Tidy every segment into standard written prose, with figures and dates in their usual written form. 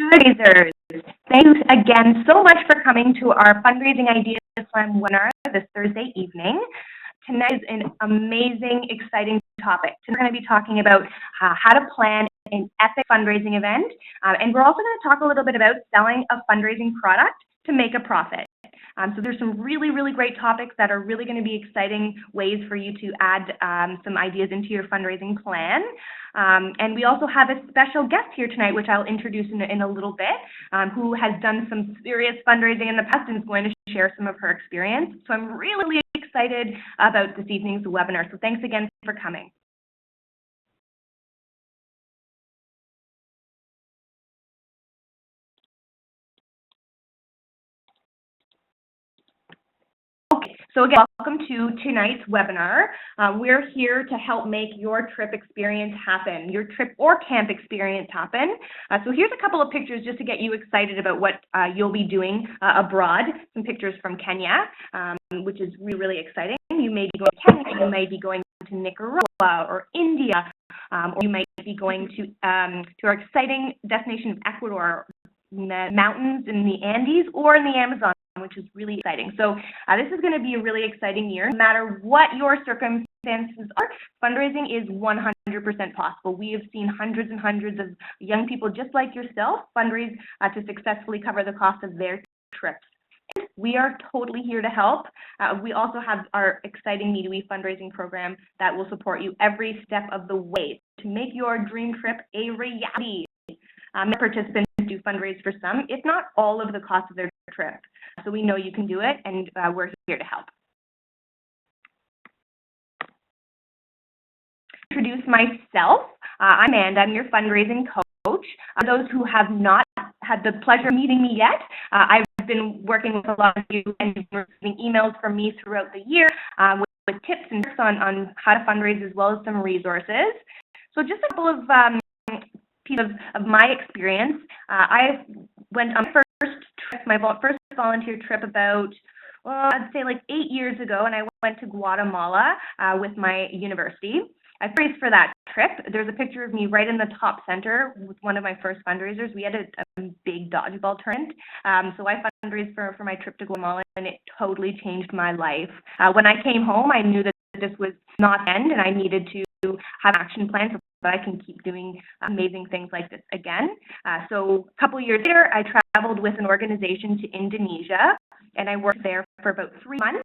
Fundraisers, thank you again so much for coming to our Fundraising Ideas Slam webinar this Thursday evening. Tonight is an amazing, exciting topic. We're going to be talking about how to plan an epic fundraising event, and we're also going to talk a little bit about selling a fundraising product to make a profit. So there's some really, really great topics that are really going to be exciting ways for you to add some ideas into your fundraising plan. And we also have a special guest here tonight, which I'll introduce in a little bit, who has done some serious fundraising in the past and is going to share some of her experience. So I'm really, really excited about this evening's webinar. So thanks again for coming. Okay, so again, welcome to tonight's webinar. We're here to help make your trip experience happen, your trip or camp experience happen. So here's a couple of pictures just to get you excited about what you'll be doing abroad. Some pictures from Kenya, which is really, really exciting. You may be going to Kenya, you may be going to Nicaragua or India, or you might be going to our exciting destination of Ecuador, mountains in the Andes or in the Amazon, which is really exciting. So this is going to be a really exciting year. No matter what your circumstances are, fundraising is 100% possible. We have seen hundreds and hundreds of young people just like yourself fundraise to successfully cover the cost of their trips. We are totally here to help. We also have our exciting Me to We fundraising program that will support you every step of the way to make your dream trip a reality. Participants do fundraise for some, if not all of the cost of their trip. So we know you can do it, and we're here to help. Introduce myself. I'm Amanda. I'm your fundraising coach. Those who have not had the pleasure of meeting me yet, I've been working with a lot of you and receiving emails from me throughout the year with tips and tricks on how to fundraise, as well as some resources. So just a couple of pieces of my experience. I went on my first trip, my first volunteer trip about, well, I'd say like 8 years ago, and I went to Guatemala with my university. I fundraised for that trip. There's a picture of me right in the top center with one of my first fundraisers. We had a big dodgeball tournament. So I fundraised for my trip to Guatemala, and it totally changed my life. When I came home, I knew that this was not the end, and I needed to have an action plan so that I can keep doing amazing things like this again. So a couple years later, I traveled with an organization to Indonesia, and I worked there for about 3 months,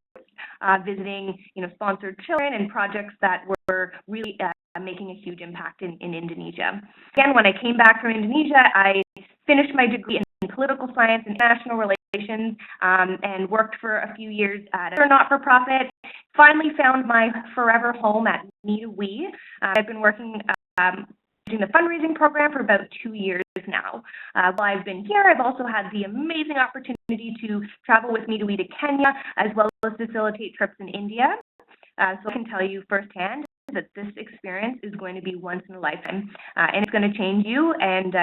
visiting, sponsored children and projects that were really making a huge impact in Indonesia. Again, when I came back from Indonesia, I finished my degree in political science and international relations, and worked for a few years at a not-for-profit. Finally found my forever home at Me to We. I've been working doing the fundraising program for about 2 years now. While I've been here, I've also had the amazing opportunity to travel with Me to We to Kenya, as well as facilitate trips in India. So I can tell you firsthand that this experience is going to be once in a lifetime, and it's going to change you and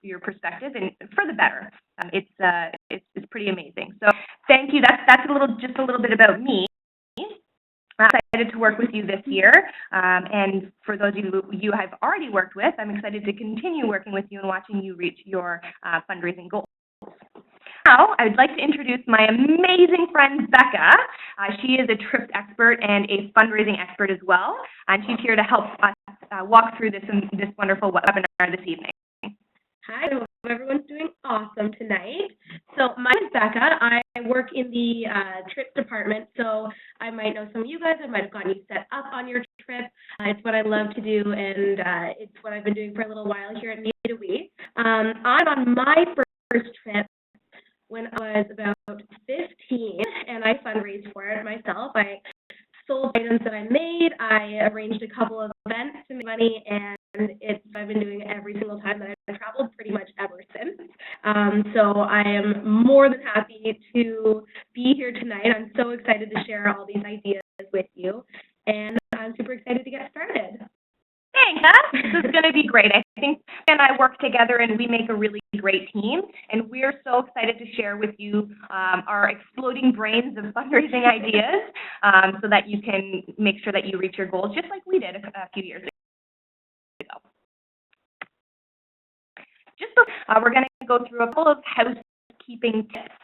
your perspective, and for the better. It's pretty amazing. So thank you. That's just a little bit about me. I'm excited to work with you this year, and for those of you I've already worked with, I'm excited to continue working with you and watching you reach your fundraising goals. Now, I would like to introduce my amazing friend, Becca. She is a trips expert and a fundraising expert as well, and she's here to help us walk through this wonderful webinar this evening. Hi, I hope everyone's doing awesome tonight. So my name is Becca. I work in the trips department, so I might know some of you guys. I might have gotten you set up on your trip. It's what I love to do, and it's what I've been doing for a little while here at Me to We. I'm on my first trip when I was about 15, and I fundraised for it myself. I sold items that I made. I arranged a couple of events to make money, and I've been doing it every single time that I've traveled, pretty much ever since. So I am more than happy to be here tonight. I'm so excited to share all these ideas with you, and I'm super excited to get started. Thanks. This is going to be great. I think Ben and I work together, and we make a really great team, and we're so excited to share with you our exploding brains of fundraising ideas so that you can make sure that you reach your goals, just like we did a few years ago. We're going go through a couple of housekeeping tips.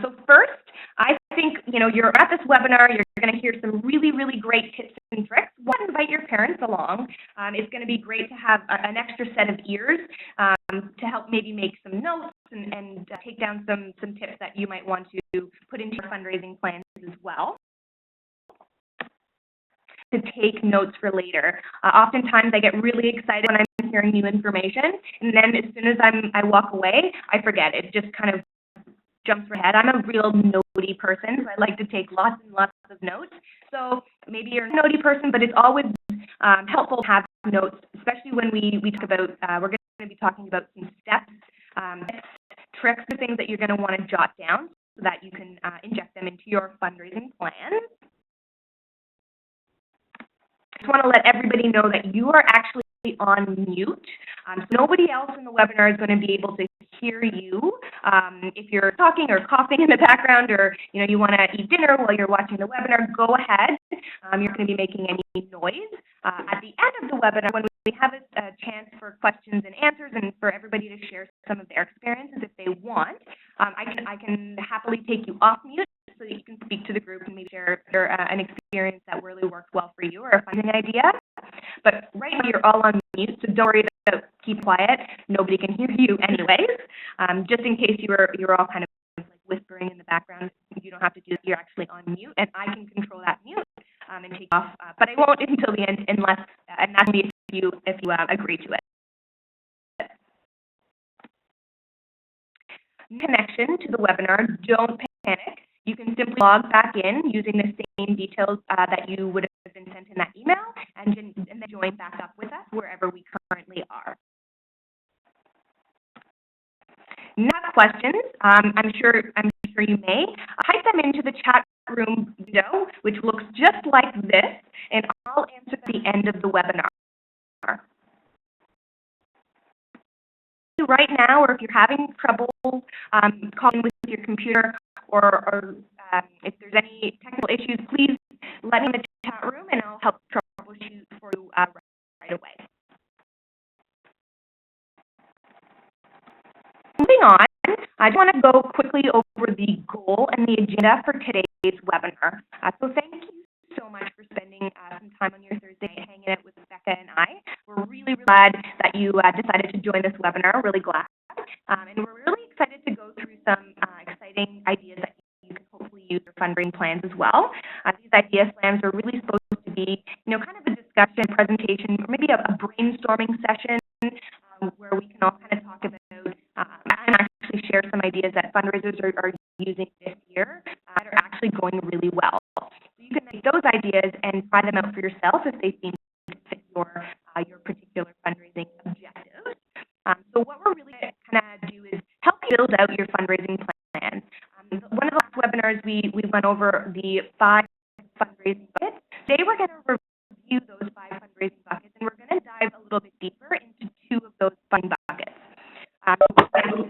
So first, I think, you're at this webinar, you're going to hear some really, really great tips and tricks. One, invite your parents along. It's going to be great to have an extra set of ears to help maybe make some notes and take down some tips that you might want to put into your fundraising plans as well. To take notes for later. Oftentimes I get really excited when I'm hearing new information, and then as soon as I walk away, I forget. It just kind of jumps right ahead. I'm a real notey person, so I like to take lots and lots of notes. So maybe you're a notey person, but it's always helpful to have notes, especially when we talk about, we're going to be talking about some steps, tricks, the things that you're going to want to jot down so that you can inject them into your fundraising plan. I just want to let everybody know that you are actually on mute. So nobody else in the webinar is going to be able to hear you. If you're talking or coughing in the background, or you want to eat dinner while you're watching the webinar, go ahead. You're not going to be making any noise. At the end of the webinar, when we have a chance for questions and answers and for everybody to share some of their experiences if they want, I can happily take you off mute so that you can speak to the group and maybe share an experience that really worked well for you or a funding idea. But right now you're all on mute, so don't worry about keep quiet. Nobody can hear you anyways. Just in case you're all kind of like whispering in the background, you don't have to do that. You're actually on mute, and I can control that mute and take off. But I won't until the end unless, and that's if you agree to it. Connection to the webinar, don't panic. You can simply log back in using the same details that you would have been sent in that email, and then join back up with us wherever we currently are. Next questions, I'm sure you may. Type them into the chat room window, which looks just like this, and I'll answer at the end of the webinar. Right now, or if you're having trouble calling with your computer, or if there's any technical issues, please let me know in the chat room and I'll help troubleshoot for you right away. Moving on, I just want to go quickly over the goal and the agenda for today's webinar. So thank you so much for spending some time on your Thursday night hanging out with Becca and I. We're really, really glad that you decided to join this webinar. We're really glad. And we're really excited to go through some exciting ideas that you can hopefully use your fundraising plans as well. These idea slams are really supposed to be, kind of a discussion, presentation, or maybe a brainstorming session where we can all kind of talk about and actually share some ideas that fundraisers are using this year that are actually going really well. So you can take those ideas and try them out for yourself if they seem to fit your particular fundraising objectives. So what we're really going to kind of do is help you build out your fundraising plan. One of the last webinars, we went over the 5 fundraising buckets. Today we're going to review those 5 fundraising buckets, and we're going to dive a little bit deeper into 2 of those funding buckets.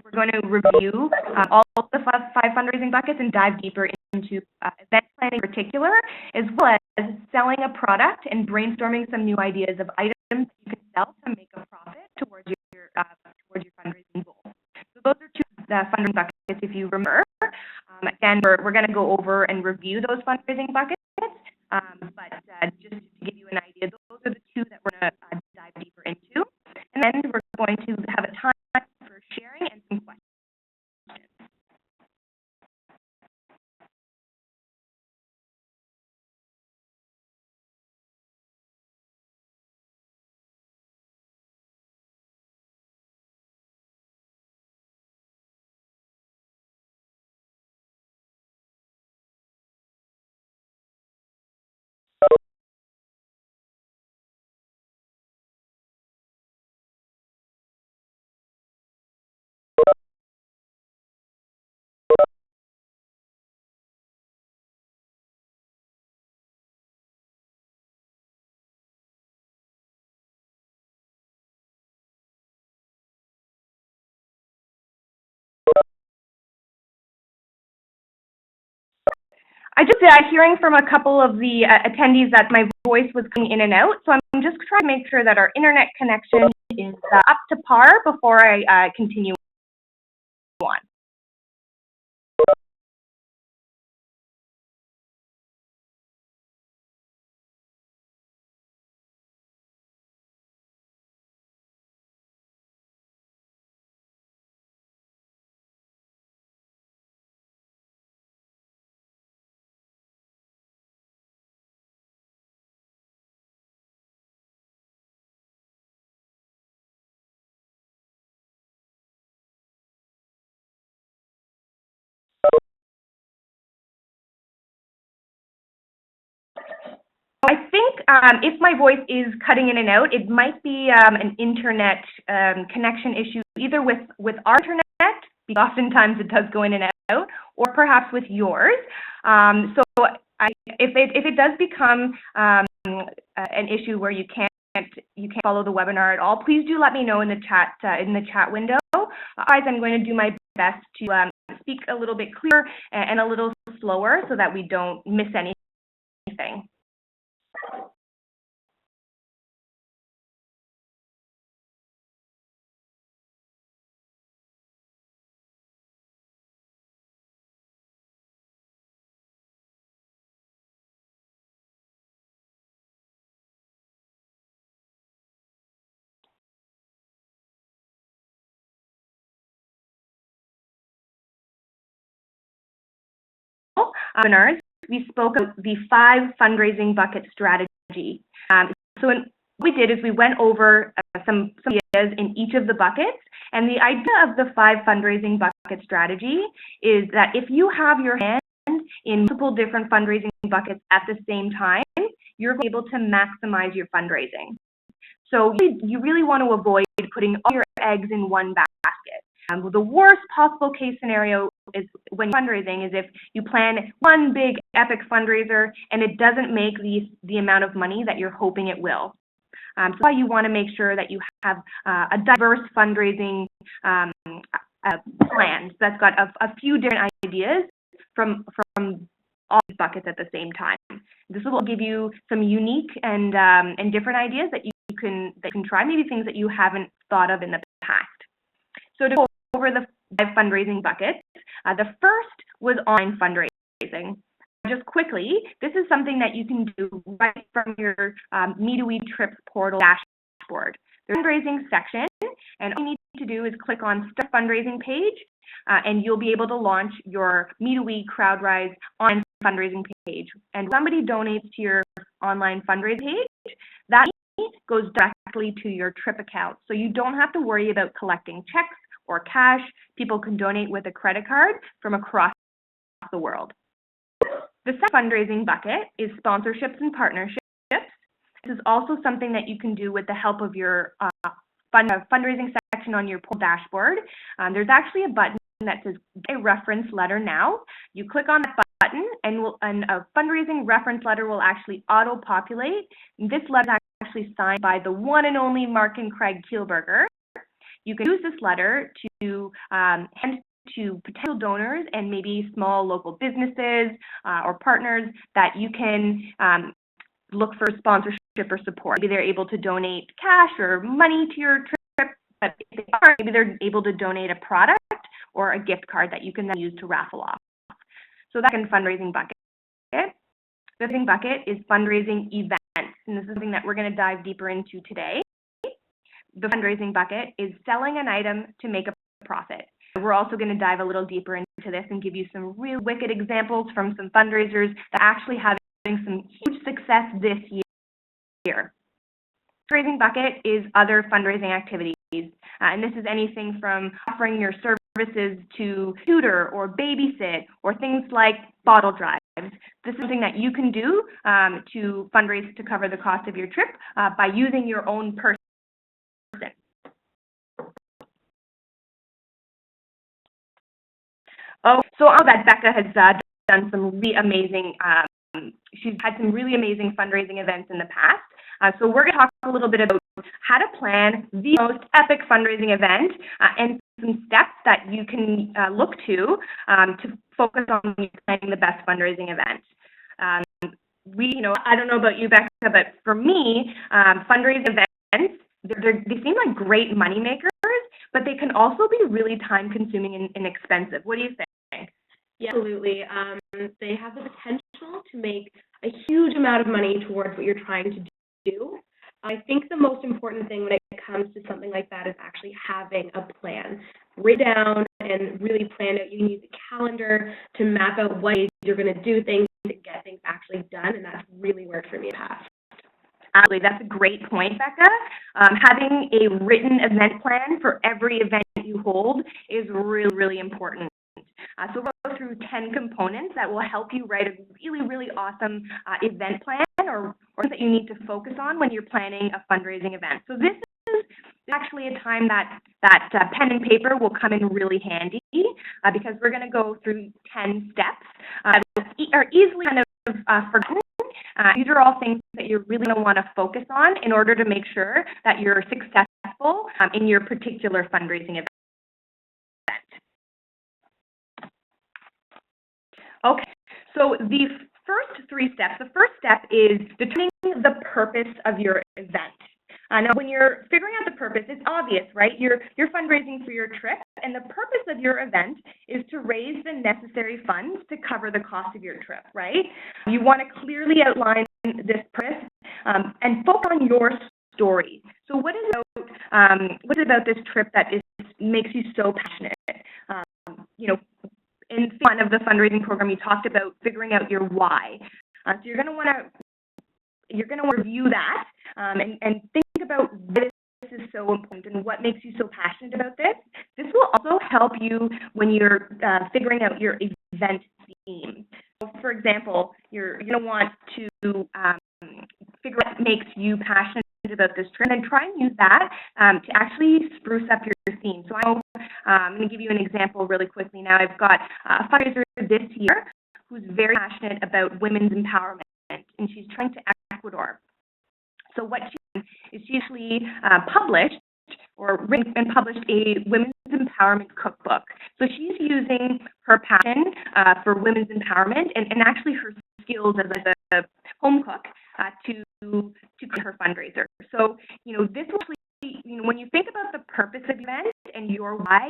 We're going to review all of the 5 fundraising buckets and dive deeper into event planning in particular, as well as selling a product and brainstorming some new ideas of items that you can sell to make a profit towards your fundraising goal. So those are 2 fundraising buckets, if you remember. Again, we're going to go over and review those fundraising buckets, but just to give you an idea, those are the 2 that we're going to dive deeper into. And then we're going to have a time for sharing and some questions. I just hearing from a couple of the attendees that my voice was coming in and out, so I'm just trying to make sure that our internet connection is up to par before I continue on. I think if my voice is cutting in and out, it might be an internet connection issue, either with our internet, because oftentimes it does go in and out, or perhaps with yours. If it does become an issue where you can't follow the webinar at all, please do let me know in the chat window. Otherwise, I'm going to do my best to speak a little bit clearer and a little slower so that we don't miss anything. Webinars, we spoke of the 5 fundraising bucket strategy. What we did is we went over some ideas in each of the buckets, and the idea of the 5 fundraising bucket strategy is that if you have your hand in multiple different fundraising buckets at the same time, you're able to maximize your fundraising. So you really want to avoid putting all your eggs in one basket. The worst possible case scenario is when you're fundraising is if you plan one big epic fundraiser and it doesn't make the amount of money that you're hoping it will. So that's why you want to make sure that you have a diverse fundraising plan that's got a few different ideas from all these buckets at the same time. This will give you some unique and different ideas that you can try, maybe things that you haven't thought of in the past. So to go over the 5 fundraising buckets, the first was online fundraising. Just quickly, this is something that you can do right from your Me2We Trips portal dashboard. There's a fundraising section, and all you need to do is click on Start Fundraising page, and you'll be able to launch your Me2We CrowdRise online fundraising page. And when somebody donates to your online fundraising page, that goes directly to your Trip account. So you don't have to worry about collecting checks or cash. People can donate with a credit card from across the world. The second fundraising bucket is sponsorships and partnerships. This is also something that you can do with the help of your fundraising section on your portal dashboard. There's actually a button that says Get a Reference Letter Now. You click on that button and a fundraising reference letter will actually auto-populate. This letter is actually signed by the one and only Mark and Craig Kielberger. You can use this letter to hand to potential donors and maybe small local businesses or partners that you can look for sponsorship or support. Maybe they're able to donate cash or money to your trip, but if they are, maybe they're able to donate a product or a gift card that you can then use to raffle off. So that's a fundraising bucket. The second bucket is fundraising events, and this is something that we're going to dive deeper into today. The fundraising bucket is selling an item to make a profit. We're also going to dive a little deeper into this and give you some real wicked examples from some fundraisers that actually having some huge success this year. Fundraising bucket is other fundraising activities, and this is anything from offering your services to tutor or babysit or things like bottle drives. This is something that you can do to fundraise to cover the cost of your trip by using your own person. Oh, so all that Becca has done some really amazing, she's had some really amazing fundraising events in the past. So we're going to talk a little bit about how to plan the most epic fundraising event and some steps that you can look to focus on planning the best fundraising event. I don't know about you, Becca, but for me, fundraising events, they seem like great money makers, but they can also be really time-consuming and expensive. What do you think? Yeah, absolutely. They have the potential to make a huge amount of money towards what you're trying to do. I think the most important thing when it comes to something like that is actually having a plan. Write down and really plan out. You can use a calendar to map out what days you're going to do things to get things actually done, and that's really worked for me in the past. Absolutely, that's a great point, Becca. Having a written event plan for every event you hold is really, really important. So we'll go through 10 components that will help you write a really, really awesome event plan or that you need to focus on when you're planning a fundraising event. So this is actually a time that pen and paper will come in really handy because we're going to go through 10 steps that are easily kind of forgotten. These are all things that you're really going to want to focus on in order to make sure that you're successful in your particular fundraising event. Okay, so the first 3 steps, the first step is determining the purpose of your event. Now, when you're figuring out the purpose, it's obvious, right? You're fundraising for your trip, and the purpose of your event is to raise the necessary funds to cover the cost of your trip, right? You want to clearly outline this purpose and focus on your story. So what is it about this trip that makes you so passionate? In one of the fundraising program, you talked about figuring out your why. So you're going to want to review that and think about why this is so important and what makes you so passionate about this. This will also help you when you're figuring out your event theme. So for example, you're going to want to figure out what makes you passionate about this trip and try and use that to actually spruce up your theme. So I'm going to give you an example really quickly now. I've got a fundraiser this year who's very passionate about women's empowerment, and she's trying to Ecuador. So what she did is she actually published a women's empowerment cookbook. So she's using her passion for women's empowerment and actually her skills as a home cook to create her fundraiser. So, this will actually, when you think about the purpose of the event and your why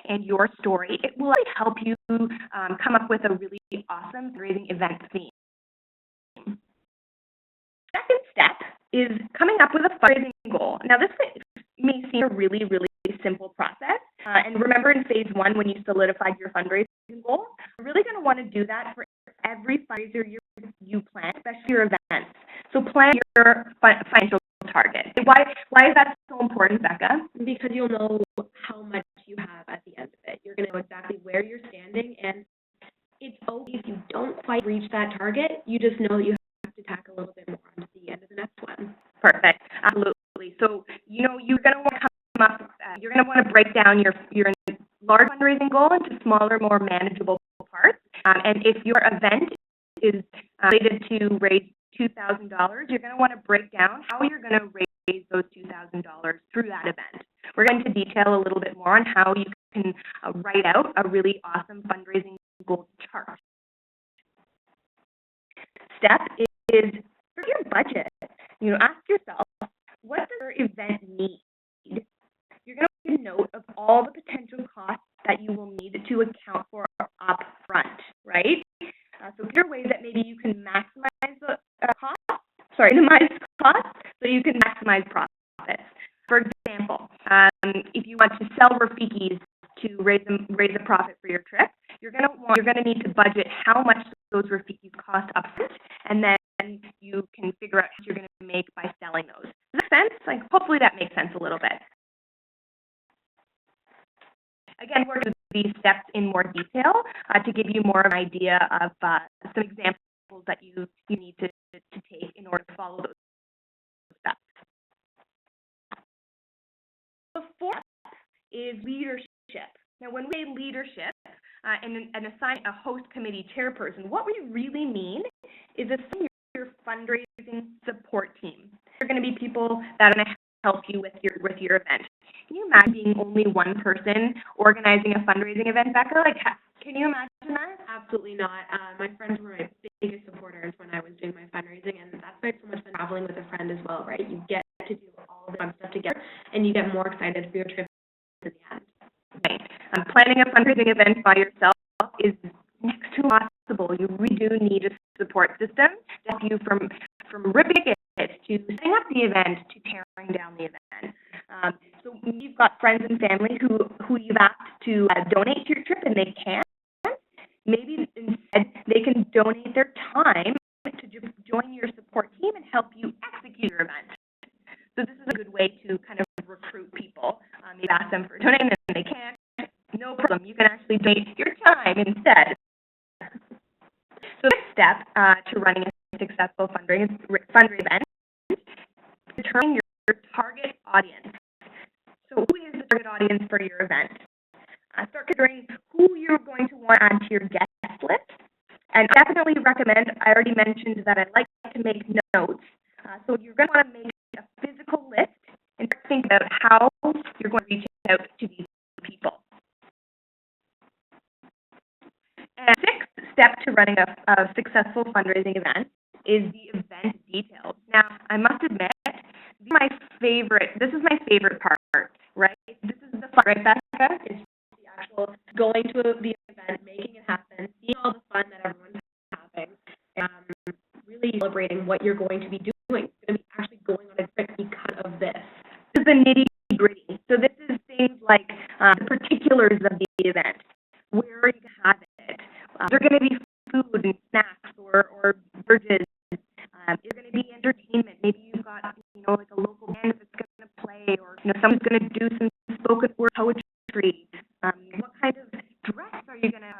and your story, it will really help you come up with a really awesome fundraising event theme. Second step is coming up with a fundraising goal. Now, this may seem a really, really simple process. And remember in phase 1 when you solidified your fundraising goal, you're really going to want to do that for every fundraiser you plan, especially your events. So plan your financial target. Why is that so important, Becca? Because you'll know how much you have at the end of it. You're going to know exactly where you're standing, and it's okay if you don't quite reach that target. You just know that you have to tack a little bit more onto the end of the next one. Perfect. Absolutely. So, you're going to want to come up, you're going to want to break down your large fundraising goal into smaller, more manageable parts. And if your event is related to raise $2,000, you're going to want to break down how you're going to raise those $2,000 through that event. We're going to detail a little bit more on how you can write out a really awesome fundraising goal chart. Step is for your budget. Ask yourself, what does your event need? You're going to make a note of all the potential costs that you will need to account for up front, right? So here are ways that maybe you can minimize costs so you can maximize profits. For example, if you want to sell Rafikis to raise a profit for your trip, you're going to need to budget how much those Rafikis cost upfront, and then you can figure out what you're going to make by selling those. Does that make sense? Hopefully that makes sense a little bit. Again, we're going to do these steps in more detail to give you more of an idea of some examples that you need to take in order to follow those steps. The fourth is leadership. Now, when we say leadership and assign a host committee chairperson, what we really mean is assign your fundraising support team. They're going to be people that are going to help you with your event. Can you imagine being only one person organizing a fundraising event, Becca? Can you imagine that? Absolutely not. My friends were my biggest supporters when I was doing my fundraising, and that's why it's so much fun traveling with a friend as well, right? You get to do all the fun stuff together, and you get more excited for your trip planning a fundraising event by yourself is next to impossible. You really do need a support system to help you from ripping it to setting up the event to tearing down the event. So you've got friends and family who you've asked to donate to your trip and they can't. Maybe instead they can donate their time to join your support team and help you execute your event. So this is a good way to kind of recruit people. You ask them for donating and they can't. No problem. You can actually donate your time instead. So the next step to running a successful fundraising event is determining your target audience. So who is the target audience for your event? Start considering who you're going to want to add to your guest list. And I definitely recommend, I already mentioned that I like to make notes. So you're going to want to make a physical list and think about how you're going to reach out to these people. And the sixth step to running a successful fundraising event is the event details. Now, I must admit, this is my favorite part, right? This is the fun, right, Becca? It's the actual going to the event, making it happen, seeing all the fun that everyone's having, and really celebrating what you're going to be doing. You're going to be actually going on a trip because of this. This is the nitty-gritty. So this is things like the particulars of the event. Where are you going to have it? Is there going to be food and snacks or beverages? Is there going to be entertainment? Maybe you've got, like a local band that's going to play, or, someone's going to do some spoken word poetry. What kind of dress are you going to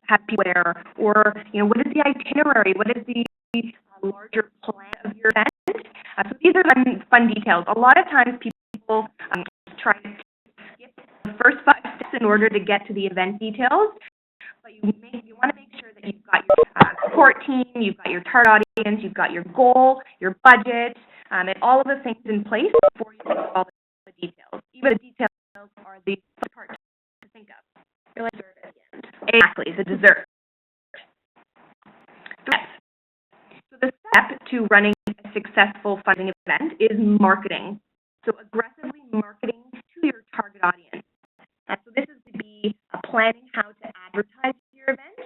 have people wear? Or, what is the itinerary? What is the larger plan of your event? So these are fun details. A lot of times people try to skip the first 5 steps in order to get to the event details. But you want to make sure that you've got your support team, you've got your target audience, you've got your goal, your budget, and all of the things in place before you think of all the details. Even the details are the part to think of. You're like dessert at the end. Exactly, it's a dessert. So the step to running a successful fundraising event is marketing. So aggressively marketing to your target audience. So this is to be planning how to advertise your event.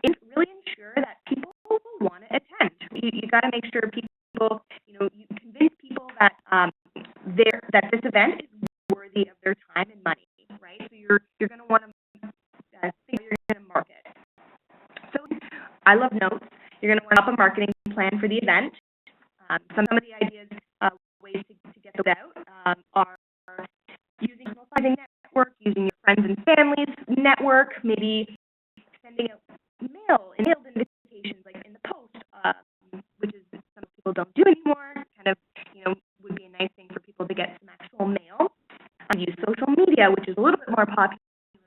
It really ensure that people will want to attend. You got to make sure people, you convince people that that this event is worthy of their time and money, right? So you're going to want to think how you're going to market. So I love notes. You're going to want to have a marketing plan for the event. Some of the ideas, ways to get those out are using a fundraising network, using your friends and family's network, maybe sending out mailed invitations like in the post, which is some people don't do anymore. Kind of, would be a nice thing for people to get some actual mail. Use social media, which is a little bit more popular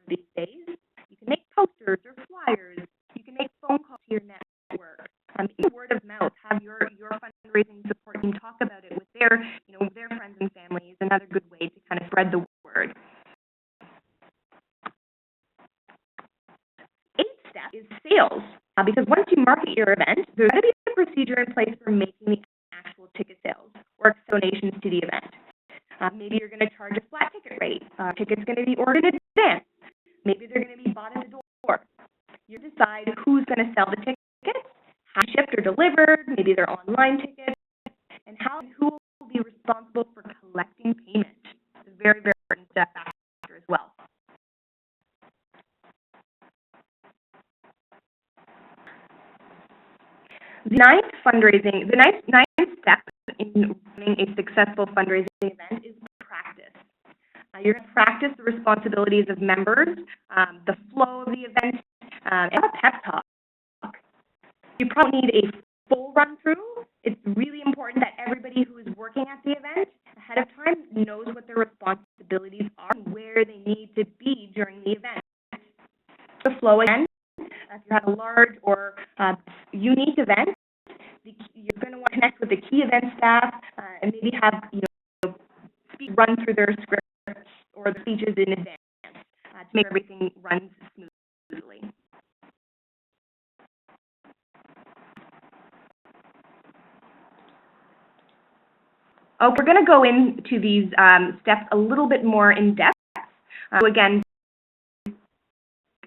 these days. You can make posters or flyers. You can make phone calls to your network. Even word of mouth. Have your fundraising support team talk about it with their friends and family is another good way to kind of spread the word. 8th step is sales. Because once you market your event, there's got to be a procedure in place for making the actual ticket sales or donations to the event. Maybe you're going to charge a flat ticket rate. Tickets going to be ordered in advance. Maybe they're going to be bought in the door. You decide who's going to sell the tickets, how shipped or delivered. Maybe they're online tickets, and who will be responsible for collecting payment. It's a very, very important factor as well. The ninth step in running a successful fundraising event is practice. You're going to practice the responsibilities of members, the flow of the event, and a pep talk. You probably need a full run-through. It's really important that everybody who is working at the event ahead of time knows what their responsibilities are and where they need to be during the event. The flow again. If you have a large or unique event, you're going to want to connect with the key event staff and maybe have run through their scripts or the speeches in advance to make sure everything runs smoothly. We're going to go into these steps a little bit more in depth So again,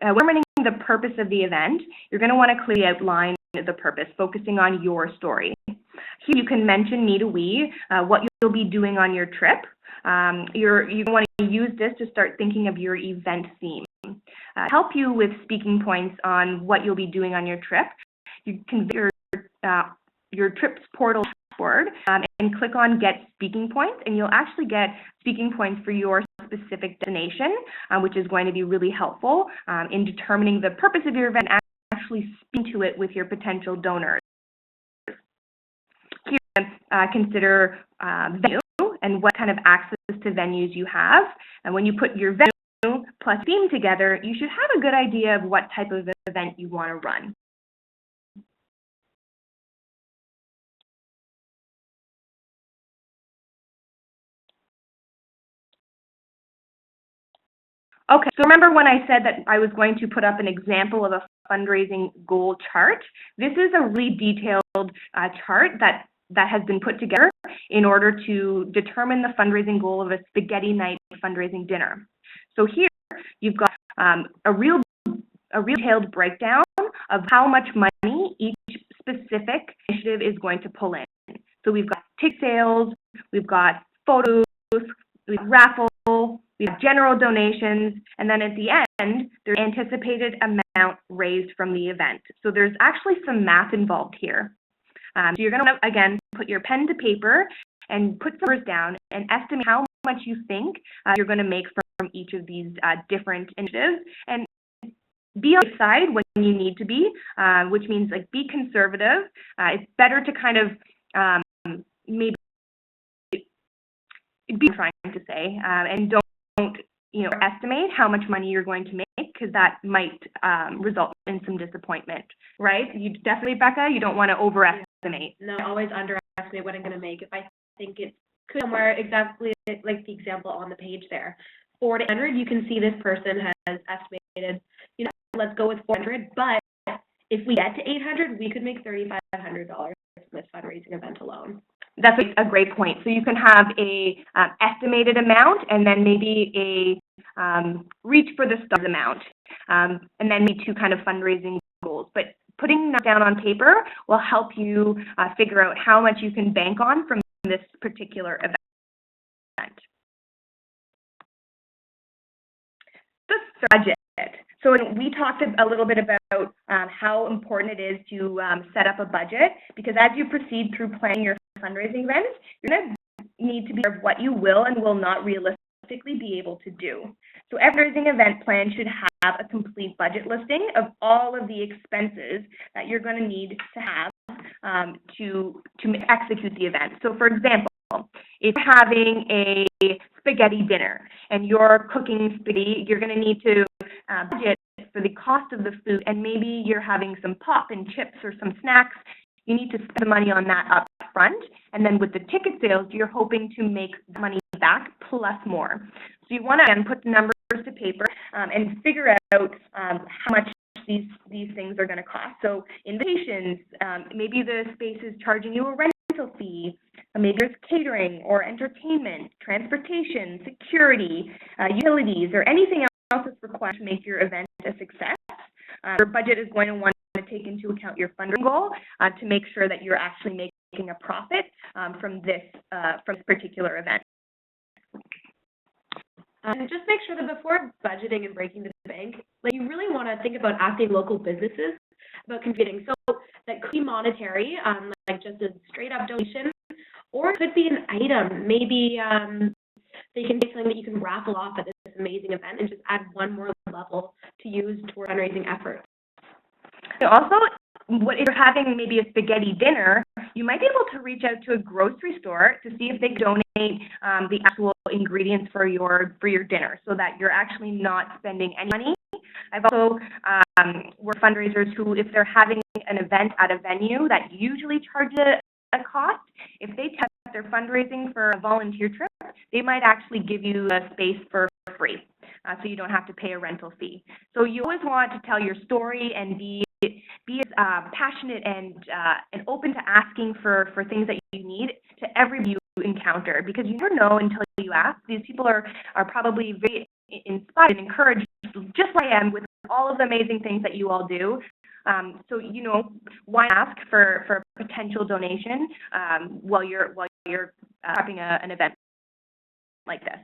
determining the purpose of the event, you're going to want to clearly outline the purpose, focusing on your story. Here you can mention me to we, what you'll be doing on your trip. You want to use this to start thinking of your event theme. Help you with speaking points on what you'll be doing on your trip. You can visit your trips portal dashboard and click on Get Speaking Points, and you'll actually get speaking points for your specific destination, which is going to be really helpful in determining the purpose of your event and actually speaking to it with your potential donors. Here, consider venue and what kind of access to venues you have. And when you put your venue plus theme together, you should have a good idea of what type of event you want to run. Okay, so remember when I said that I was going to put up an example of a fundraising goal chart? This is a really detailed chart that has been put together in order to determine the fundraising goal of a spaghetti night fundraising dinner. So here you've got a real detailed breakdown of how much money each specific initiative is going to pull in. So we've got ticket sales, we've got photos, we've got raffle, we have general donations, and then at the end, there's anticipated amount raised from the event. So there's actually some math involved here. So you're going to, again, put your pen to paper and put some numbers down and estimate how much you think you're going to make from each of these different initiatives. And be on the side when you need to be, which means like be conservative. It's better to kind of maybe be trying to say, and don't estimate how much money you're going to make, because that might result in some disappointment, right? You definitely, Becca, you don't want to overestimate. No, always underestimate what I'm going to make. If I think it could somewhere exactly like the example on the page there, 400 to 800, you can see this person has estimated, let's go with 400, but if we get to 800, we could make $3,500 from this fundraising event alone. That's a great point. So you can have a estimated amount and then maybe a reach for the stars amount, and then maybe two kind of fundraising goals. But putting that down on paper will help you figure out how much you can bank on from this particular event. The budget. So we talked a little bit about how important it is to set up a budget, because as you proceed through planning your fundraising events, you're going to need to be aware of what you will and will not realistically be able to do. So every fundraising event plan should have a complete budget listing of all of the expenses that you're going to need to have to execute the event. So for example, if you're having a spaghetti dinner and you're cooking spaghetti, you're going to need to budget for the cost of the food, and maybe you're having some pop and chips or some snacks. You need to spend the money on that up front, and then with the ticket sales, you're hoping to make money back plus more. So you want to then put the numbers to paper and figure out how much these things are going to cost. So invitations, maybe the space is charging you a rental fee. Maybe there's catering or entertainment, transportation, security, utilities, or anything else that's required to make your event a success. Your budget is going to want to take into account your fundraising goal to make sure that you're actually making a profit from this particular event. Just make sure that before budgeting and breaking the bank, you really want to think about asking local businesses about contributing. So that could be monetary, like just a straight up donation, or it could be an item. Maybe they can make something that you can raffle off at this amazing event and just add one more level to use toward fundraising efforts. Also, if you're having maybe a spaghetti dinner, you might be able to reach out to a grocery store to see if they donate the actual ingredients for your dinner, so that you're actually not spending any money. I've also worked with fundraisers who, if they're having an event at a venue that usually charges a cost, if they test their fundraising for a volunteer trip, they might actually give you a space for free, so you don't have to pay a rental fee. So you always want to tell your story and be passionate and open to asking for things that you need to every you encounter, because you never know until you ask. These people are probably very inspired and encouraged, just like I am, with all of the amazing things that you all do. So, why ask for a potential donation while you're prepping an event like this?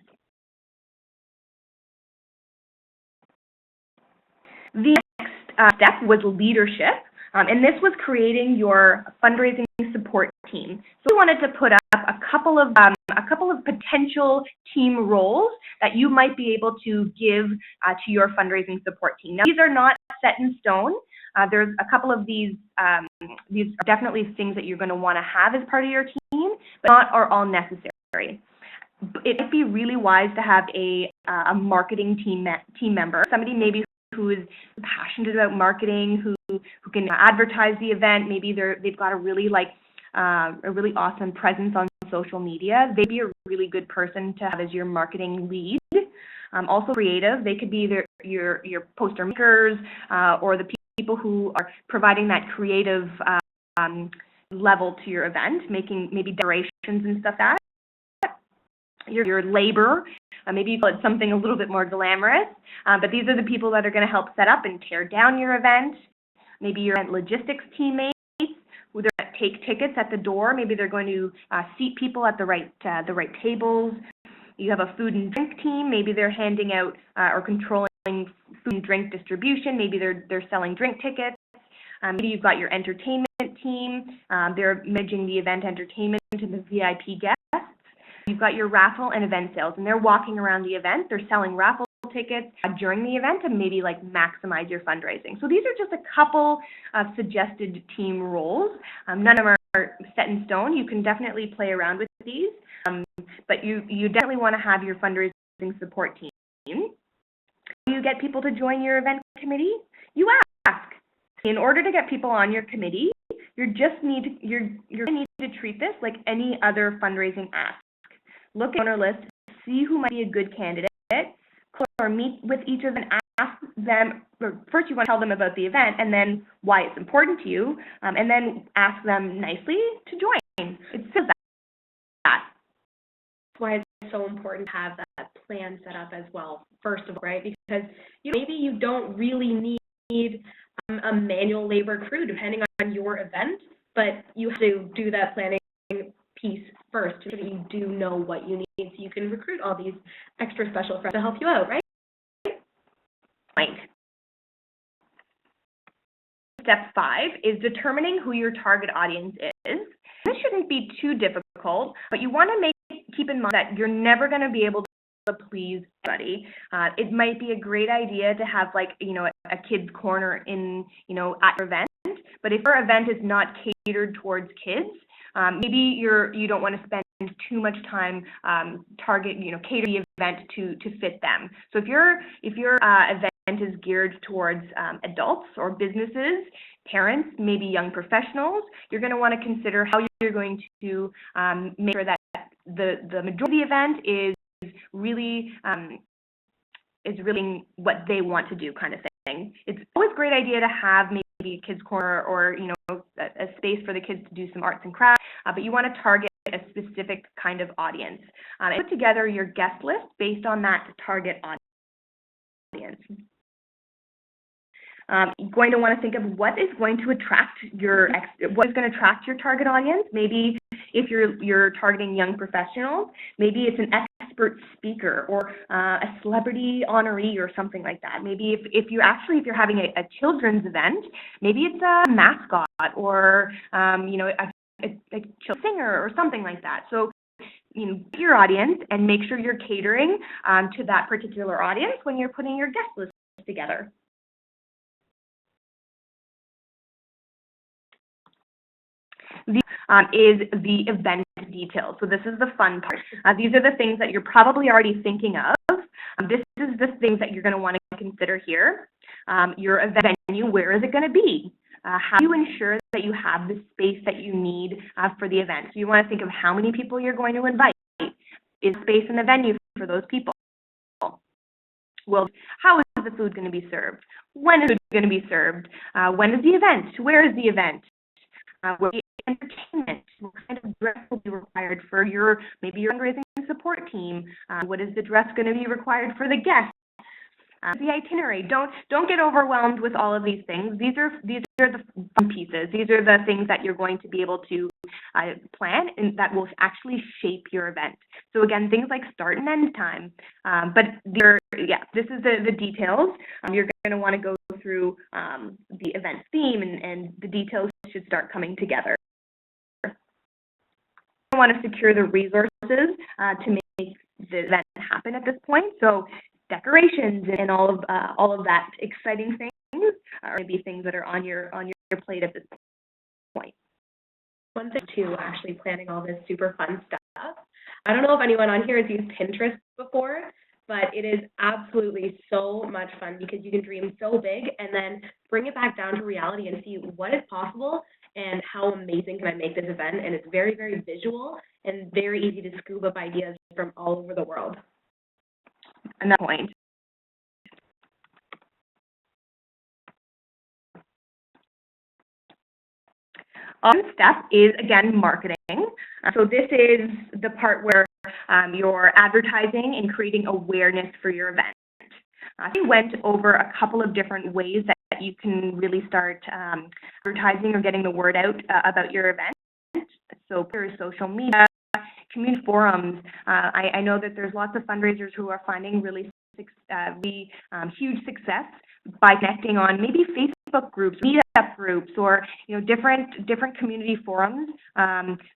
The next step was leadership, and this was creating your fundraising support team. So we wanted to put up a couple of potential team roles that you might be able to give to your fundraising support team. Now, these are not set in stone. There's a couple of these are definitely things that you're going to want to have as part of your team, but not are all necessary. It might be really wise to have a marketing team member, somebody maybe who is passionate about marketing, who can advertise the event. Maybe they've got a really awesome presence on social media. They'd be a really good person to have as your marketing lead. Also creative. They could be your poster makers or the people who are providing that creative level to your event, making maybe decorations and stuff like that. Your labor. Maybe you call it something a little bit more glamorous, but these are the people that are going to help set up and tear down your event. Maybe your event logistics teammates, who they're going to take tickets at the door. Maybe they're going to seat people at the right tables. You have a food and drink team. Maybe they're handing out or controlling food and drink distribution. Maybe they're selling drink tickets. Maybe you've got your entertainment team. They're managing the event entertainment to the VIP guests. You've got your raffle and event sales, and they're walking around the event. They're selling raffle tickets during the event to maybe maximize your fundraising. So these are just a couple of suggested team roles. None of them are set in stone. You can definitely play around with these, but you definitely want to have your fundraising support team. You get people to join your event committee. You ask. In order to get people on your committee, you're going to need to treat this like any other fundraising ask. Look at the donor list, see who might be a good candidate, or meet with each of them and ask them, or first you want to tell them about the event and then why it's important to you, and then ask them nicely to join. It's just that. That's why it's so important to have that plan set up as well, first of all, right? Because maybe you don't really need a manual labor crew depending on your event, but you have to do that planning piece first so that you do know what you need so you can recruit all these extra special friends to help you out, right? Right. Step 5 is determining who your target audience is. This shouldn't be too difficult, but you want to keep in mind that you're never going to be able to please everybody. It might be a great idea to have a kids corner in at your event, but if your event is not catered towards kids, maybe you don't want to spend too much time catering the event to fit them. So if your event is geared towards adults or businesses, parents, maybe young professionals, you're going to want to consider how you're going to make sure that the majority of the event is really what they want to do, kind of thing. It's always a great idea to have maybe a kids corner or a space for the kids to do some arts and crafts, but you want to target a specific kind of audience. And put together your guest list based on that target audience. You're going to want to think of what is going to attract your target audience. Maybe if you're targeting young professionals, maybe it's an expert speaker or a celebrity honoree or something like that. Maybe if you're having a children's event, maybe it's a mascot or a singer or something like that. So your audience and make sure you're catering to that particular audience when you're putting your guest list together. Is the event details. So this is the fun part. These are the things that you're probably already thinking of. This is the things that you're going to want to consider here. Your event venue, where is it going to be? How do you ensure that you have the space that you need for the event? So you want to think of how many people you're going to invite. Is space in the venue for those people? Well, how is the food going to be served? When is it going to be served? When is the event? Where is the event? Will be entertainment? What kind of dress will be required for mayyour fundraising support team? What is the dress going to be required for the guests? The itinerary. Don't get overwhelmed with all of these things. These are the fun pieces. These are the things that you're going to be able to plan and that will actually shape your event. So again, things like start and end time. But this is the details. You're going to want to go through the event theme, and the details should start coming together. You want to secure the resources to make the event happen at this point. So decorations and all of that exciting things are maybe things that are on your plate at this point. One thing too, actually planning all this super fun stuff. I don't know if anyone on here has used Pinterest before, but it is absolutely so much fun because you can dream so big and then bring it back down to reality and see what is possible and how amazing can I make this event. And it's very, very visual and very easy to scoop up ideas from all over the world. Another point. One step is, again, marketing. So this is the part where you're advertising and creating awareness for your event. We went over a couple of different ways that you can really start advertising or getting the word out about your event. So there's social media, community forums. I know that there's lots of fundraisers who are finding really huge success by connecting on maybe Facebook groups, meetup groups, or different community forums,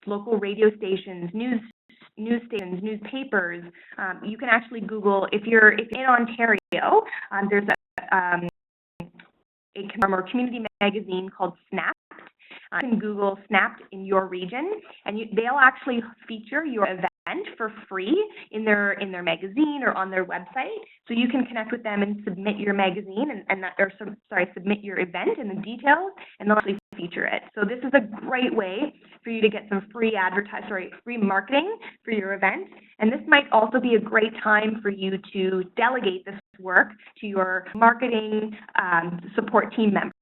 local radio stations, news stations, newspapers. You can actually Google, if you're in Ontario, there's a community magazine called Snap. You can Google Snapped in your region, and they'll actually feature your event for free in their magazine or on their website. So you can connect with them and submit your magazine submit your event and the details, and they'll actually feature it. So this is a great way for you to get some free marketing for your event. And this might also be a great time for you to delegate this work to your marketing support team member.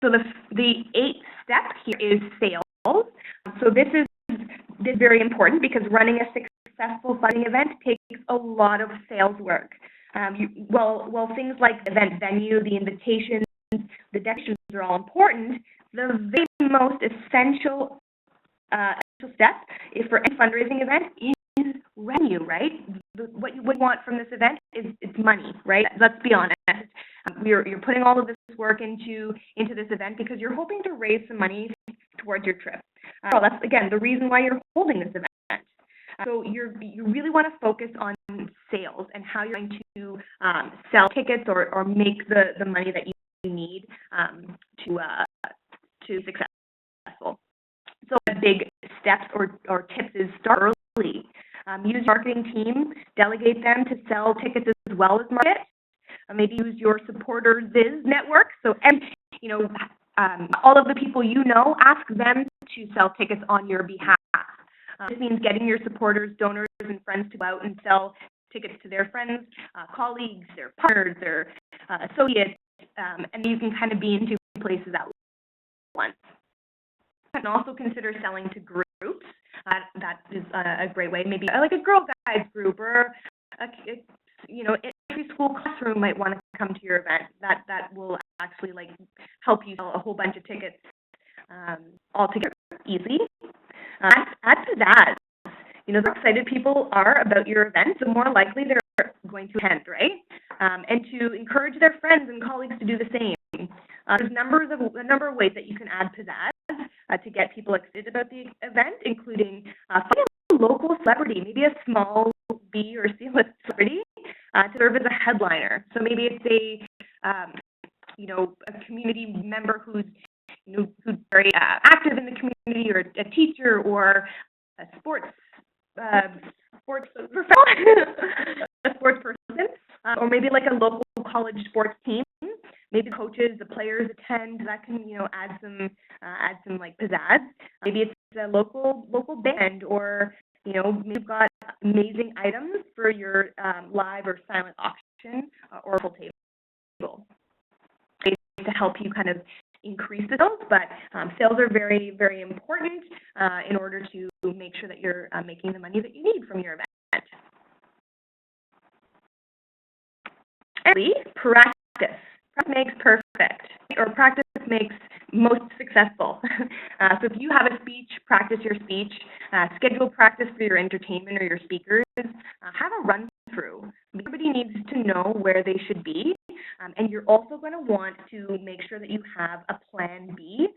So the 8th step here is sales. So this is very important because running a successful funding event takes a lot of sales work. While things like the event venue, the invitations, the decorations are all important, the very most essential step for any fundraising event is revenue, right? What you would want from this event is money, right? Let's be honest. You're putting all of this work into this event because you're hoping to raise some money towards your trip. That's, again, the reason why you're holding this event. So you really want to focus on sales and how you're going to sell tickets or make the money that you need to successful. So big steps or tips is start early. Use your marketing team, delegate them to sell tickets as well as market. Maybe use your supporters biz network. So, all of the people you know, ask them to sell tickets on your behalf. This means getting your supporters, donors, and friends to go out and sell tickets to their friends, colleagues, their partners, their associates, and you can kind of be in 2 places at once. You can also consider selling to groups. That is a great way. Maybe like a Girl Guides group or every school classroom might want to come to your event. That will actually help you sell a whole bunch of tickets all together easily. Add to that, the more excited people are about your event, the more likely they're going to attend, right? And to encourage their friends and colleagues to do the same. There's a number of ways that you can add to that to get people excited about the event, including finding a local celebrity, maybe a small B or C list celebrity, to serve as a headliner. So maybe it's a community member who's very active in the community, or a teacher, or a sports person, or maybe like a local college sports team. Maybe coaches, the players attend. That can add some pizzazz. Maybe it's a local band, or maybe you've got amazing items for your live or silent auction or full table to help you kind of increase the sales, but sales are very, very important in order to make sure that you're making the money that you need from your event. And practice. Practice makes perfect, or practice makes most successful. So if you have a speech, practice your speech. Schedule practice for your entertainment or your speakers. Have a run-through. Everybody needs to know where they should be, and you're also going to want to make sure that you have a plan B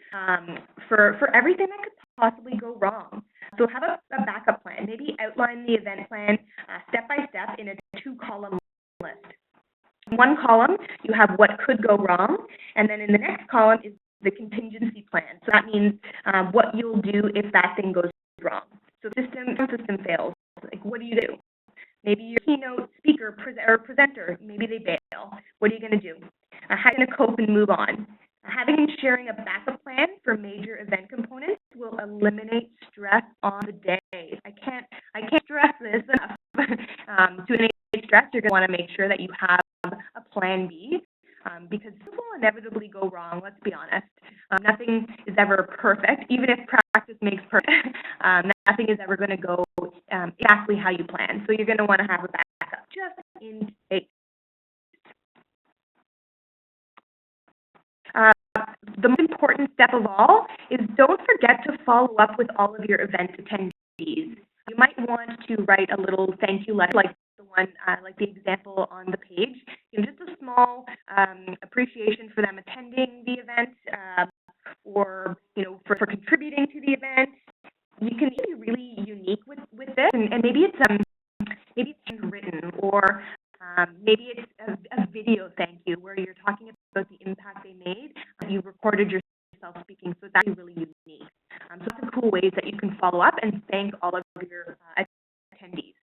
for everything that could possibly go wrong. So have a backup plan. Maybe outline the event plan step by step in a 2-column list. In one column, you have what could go wrong, and then in the next column is the contingency plan. So that means what you'll do if that thing goes wrong. So system fails. Like, what do you do? Maybe your keynote speaker or presenter, maybe they bail. What are you going to do? How are you going to cope and move on? Having and sharing a backup plan for major event components will eliminate stress on the day. I can't stress this enough. To eliminate stress, you're going to want to make sure that you have a plan B, because this will inevitably go wrong, let's be honest. Nothing is ever perfect. Even if practice makes perfect, nothing is ever going to go exactly how you plan. So you're going to want to have a backup just in case. The most important step of all is don't forget to follow up with all of your event attendees. You might want to write a little thank you letter, like the one, like the example on the page. Just a small appreciation for them attending the event, or for contributing to the event. You can be really unique with this, and maybe it's handwritten, or maybe it's a video thank you where you're talking about the impact they made. You recorded yourself speaking, so it's actually really unique. So lots of cool ways that you can follow up and thank all of your attendees.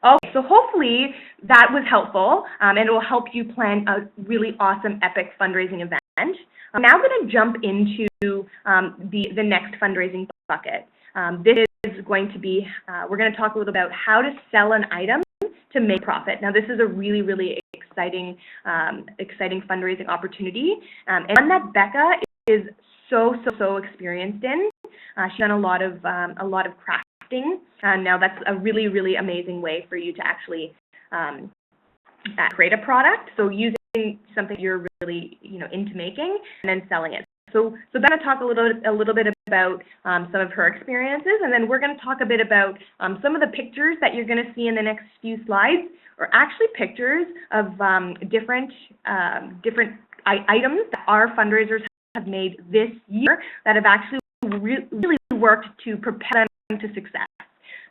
Okay, so hopefully that was helpful, and it will help you plan a really awesome, epic fundraising event. I'm now going to jump into the next fundraising bucket. This is going to be, we're going to talk a little about how to sell an item to make profit. Now, this is a really, really exciting fundraising opportunity, and one that Becca is so experienced in. She's done a lot of crafting. Now that's a really, really amazing way for you to actually create a product. So using something you're really into making and then selling it. So I'm going to talk a little bit about some of her experiences, and then we're going to talk a bit about some of the pictures that you're going to see in the next few slides, are actually pictures of different items that our fundraisers have made this year that have actually really worked to propel them to success.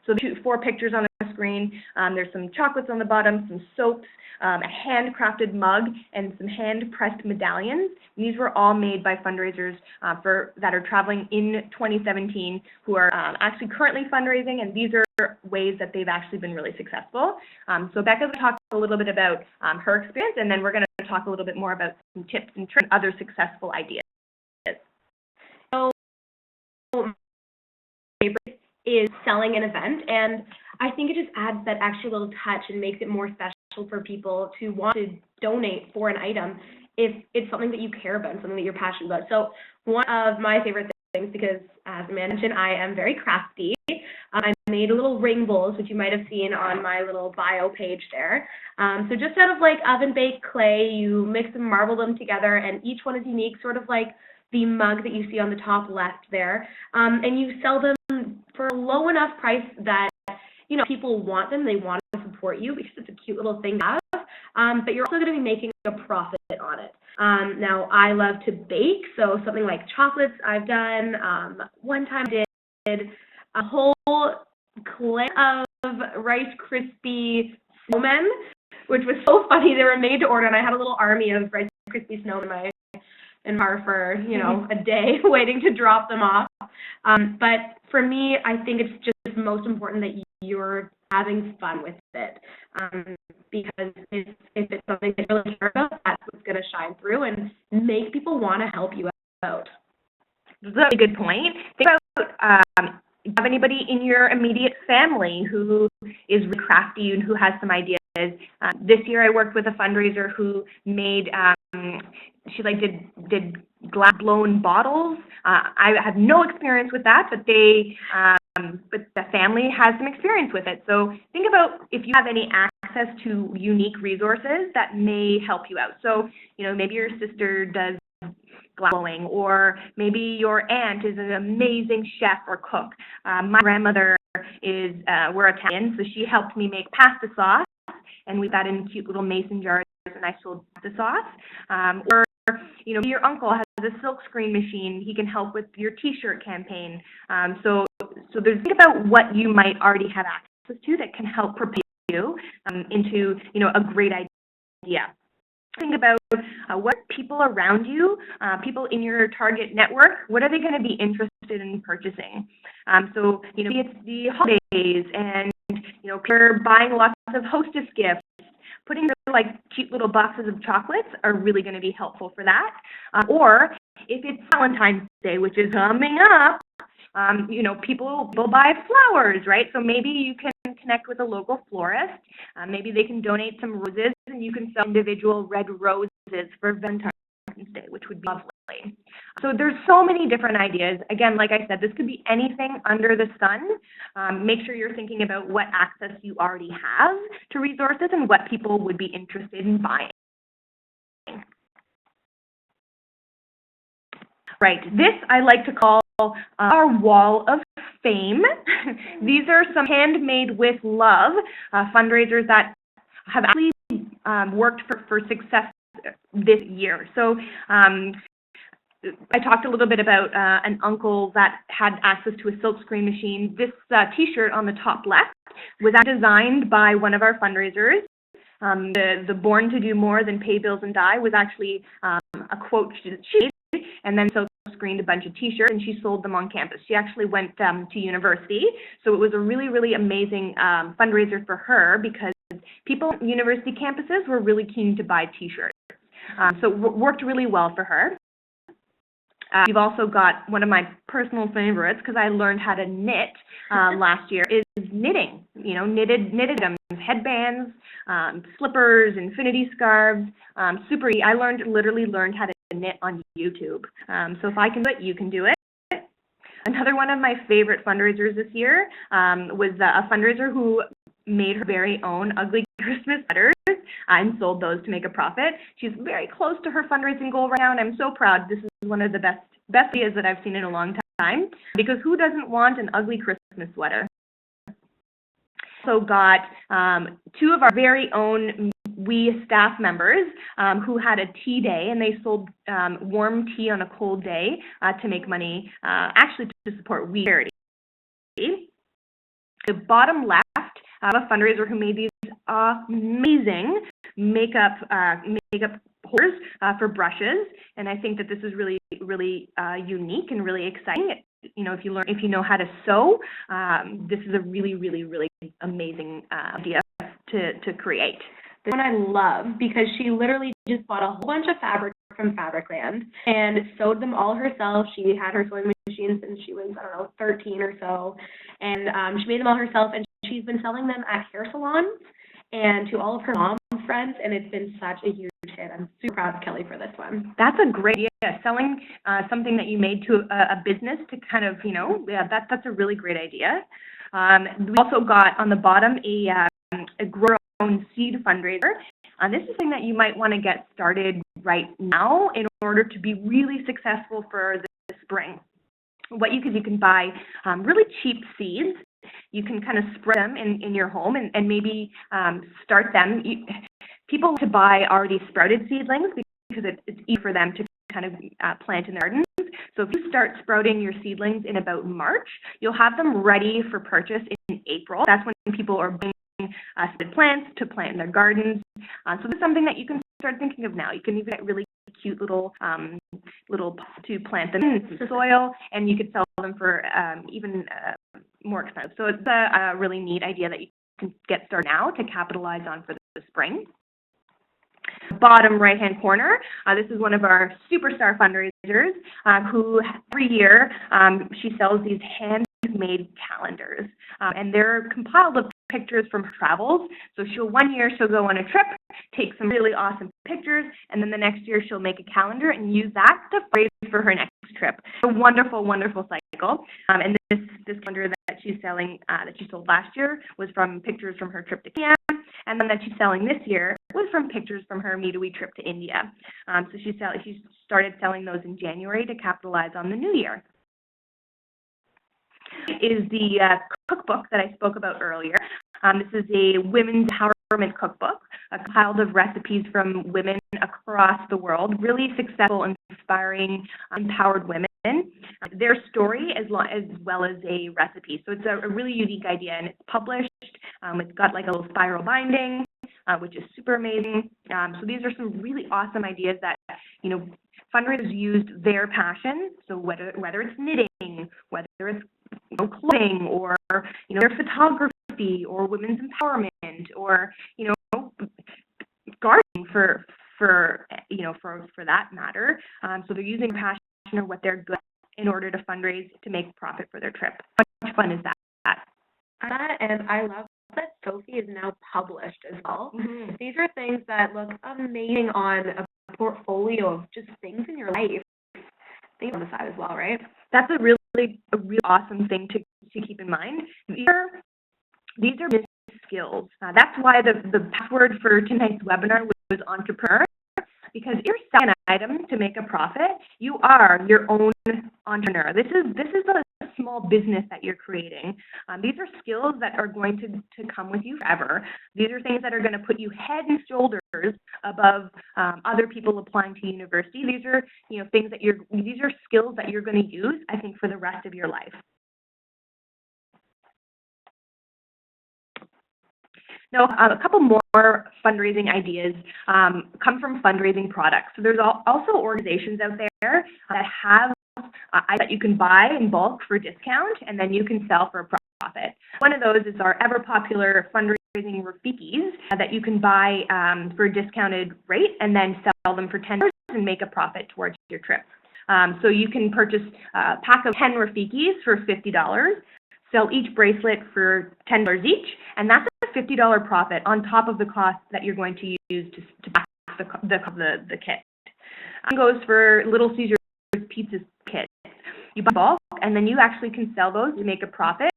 So 4 pictures on the screen. There's some chocolates on the bottom, some soaps, a handcrafted mug, and some hand-pressed medallions. These were all made by fundraisers that are traveling in 2017 who are actually currently fundraising, and these are ways that they've actually been really successful. So Becca's going to talk a little bit about her experience, and then we're going to talk a little bit more about some tips and tricks and other successful ideas. So is selling an event, and I think it just adds that extra little touch and makes it more special for people to want to donate for an item if it's something that you care about, something that you're passionate about. So one of my favorite things, because as Amanda mentioned, I am very crafty, I made little ring bowls, which you might have seen on my little bio page there. So just out of like oven-baked clay, you mix and marble them together, and each one is unique, sort of like the mug that you see on the top left there, and you sell them for a low enough price that people want them, they want to support you because it's a cute little thing to have, but you're also going to be making a profit on it. Now, I love to bake, so something like chocolates I've done. One time I did a whole clay of Rice Krispie snowmen, which was so funny. They were made to order, and I had a little army of Rice Krispie snowmen in my car for a day waiting to drop them off. But for me, I think it's just most important that you're having fun with it. Because if it's something that you really care about, that's what's going to shine through and make people want to help you out. That's a really good point. Think about, do you have anybody in your immediate family who is really crafty and who has some ideas? This year I worked with a fundraiser who made, she did glass blown bottles. I have no experience with that, but but the family has some experience with it. So think about if you have any access to unique resources that may help you out. So, maybe your sister does glass blowing, or maybe your aunt is an amazing chef or cook. My grandmother we're Italian, so she helped me make pasta sauce, and we got in cute little mason jars, and I sold pasta sauce. Or maybe your uncle has a silk screen machine. He can help with your T-shirt campaign. So think about what you might already have access to that can help propel you into a great idea. Think about what people around you, people in your target network, what are they going to be interested in purchasing? So maybe it's the holidays, and you're buying lots of hostess gifts. Putting cute little boxes of chocolates are really going to be helpful for that. Or if it's Valentine's Day, which is coming up, people will buy flowers, right? So maybe you can connect with a local florist. Maybe they can donate some roses, and you can sell individual red roses for Valentine's Day, which would be lovely. So there's so many different ideas. Again, like I said, this could be anything under the sun. Make sure you're thinking about what access you already have to resources and what people would be interested in buying. Right, this I like to call our wall of fame. These are some handmade with love fundraisers that have actually worked for success this year. So I talked a little bit about an uncle that had access to a silk screen machine. This T-shirt on the top left was designed by one of our fundraisers. The Born to Do More Than Pay Bills and Die was actually a quote she made, and then silk screened a bunch of T-shirts, and she sold them on campus. She actually went to university, so it was a really, really amazing fundraiser for her because people at university campuses were really keen to buy T-shirts. So it worked really well for her. We've also got one of my personal favorites, because I learned how to knit last year, is knitting. Knitted items, headbands, slippers, infinity scarves, super easy. I literally learned how to knit on YouTube. So if I can do it, you can do it. Another one of my favorite fundraisers this year was a fundraiser who made her very own ugly Christmas sweaters and sold those to make a profit. She's very close to her fundraising goal right now, and I'm so proud. This is one of the best ideas that I've seen in a long time, because who doesn't want an ugly Christmas sweater? Also got two of our very own staff members who had a tea day, and they sold warm tea on a cold day to make money, actually to support charity. The bottom left, I have a fundraiser who made these amazing makeup holders for brushes, and I think that this is really, really unique and really exciting. If you know how to sew, this is a really, really, really amazing idea to create. This one I love because she literally just bought a whole bunch of fabric from Fabricland and sewed them all herself. She had her sewing machine since she was, 13 or so, and she made them all herself, and she's been selling them at hair salons and to all of her mom friends, and it's been such a huge hit. I'm super proud of Kelly for this one. That's a great idea. Selling something that you made to a business to kind of, that's a really great idea. We also got on the bottom a grow your own seed fundraiser. This is something that you might want to get started right now in order to be really successful for the spring. What you can buy really cheap seeds. You can kind of spread them in your home and maybe start them. People to buy already sprouted seedlings because it's easy for them to kind of plant in their gardens. So if you start sprouting your seedlings in about March, you'll have them ready for purchase in April. That's when people are buying seeded plants to plant in their gardens. So this is something that you can start thinking of now. You can even get really cute little pots to plant them in soil, and you could sell them for even more expensive. So it's a really neat idea that you can get started now to capitalize on for the spring. Bottom right-hand corner, this is one of our superstar fundraisers who every year she sells these handmade calendars, and they're compiled of pictures from her travels. So one year she'll go on a trip, take some really awesome pictures, and then the next year she'll make a calendar and use that to raise for her next trip. A wonderful, wonderful cycle. And this calendar that she's selling, that she sold last year, was from pictures from her trip to Kenya, and then that she's selling this year was from pictures from her Meet-A-Wee trip to India. So she started selling those in January to capitalize on the new year. Is the cookbook that I spoke about earlier. This is a women's empowerment cookbook, compiled of recipes from women across the world, really successful, inspiring, empowered women, their story as well as a recipe. So it's a really unique idea, and it's published. It's got like a little spiral binding, which is super amazing. So these are some really awesome ideas that, fundraisers used their passion. So whether it's knitting, whether it's clothing, or their photography, or women's empowerment, or gardening for that matter. So they're using their passion or what they're good at in order to fundraise to make profit for their trip. How much fun is that? And I love that Sophie is now published as well. Mm-hmm. These are things that look amazing on a portfolio of just things in your life. Things on the side as well, right? That's a really awesome thing to keep in mind. These are business skills. That's why the password for tonight's webinar was entrepreneur, because if you're selling an item to make a profit, you are your own entrepreneur. This is a small business that you're creating. These are skills that are going to come with you forever. These are things that are going to put you head and shoulders above other people applying to university. These are these are skills that you're going to use, I think, for the rest of your life. Now, a couple more fundraising ideas come from Fundraising Products. So there's also organizations out there that have items that you can buy in bulk for discount, and then you can sell for a profit. One of those is our ever-popular fundraising Rafikis that you can buy for a discounted rate and then sell them for $10 and make a profit towards your trip. So you can purchase a pack of 10 Rafikis for $50, sell each bracelet for $10 each, and that's a $50 profit on top of the cost that you're going to use to pack the kit. Goes for Little Caesars pizza kit. You buy bulk, and then you actually can sell those to make a profit.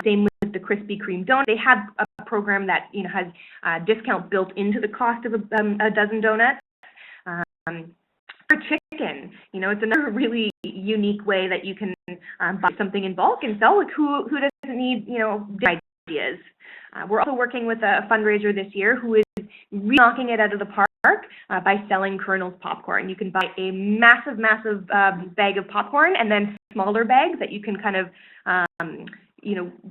Same with the Krispy Kreme donut. They have a program that has discount built into the cost of a dozen donuts. For chicken, it's another really unique way that you can buy something in bulk and sell. Like who doesn't need ideas? We're also working with a fundraiser this year who is knocking it out of the park by selling Colonel's popcorn. You can buy a massive bag of popcorn and then smaller bags that you can kind of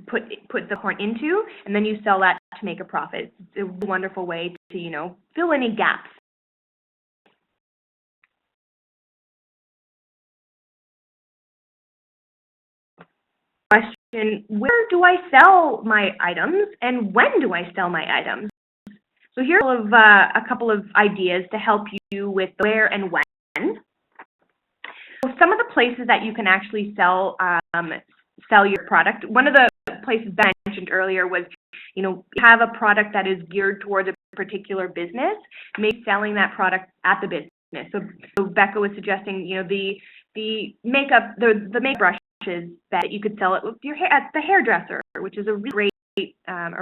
put the corn into, and then you sell that to make a profit. It's a wonderful way to fill any gaps. Question, where do I sell my items and when do I sell my items? So here's a couple of ideas to help you with where and when. So some of the places that you can actually sell your product. One of the places that I mentioned earlier was, have a product that is geared towards a particular business, maybe selling that product at the business. So Becca was suggesting, the makeup brushes that you could sell it with your hair at the hairdresser, which is a really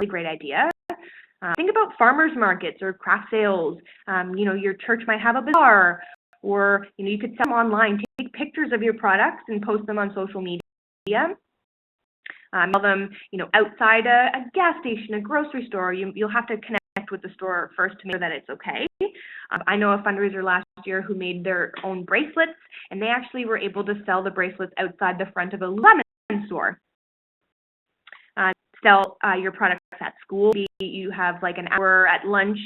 great idea. Think about farmers markets or craft sales. Your church might have a bazaar, or you could sell them online. Take pictures of your products and post them on social media. Sell them, outside a gas station, a grocery store. You'll have to connect with the store first to make sure that it's okay. I know a fundraiser last year who made their own bracelets, and they actually were able to sell the bracelets outside the front of a lemon store. Sell your products at school. Maybe you have like an hour at lunch.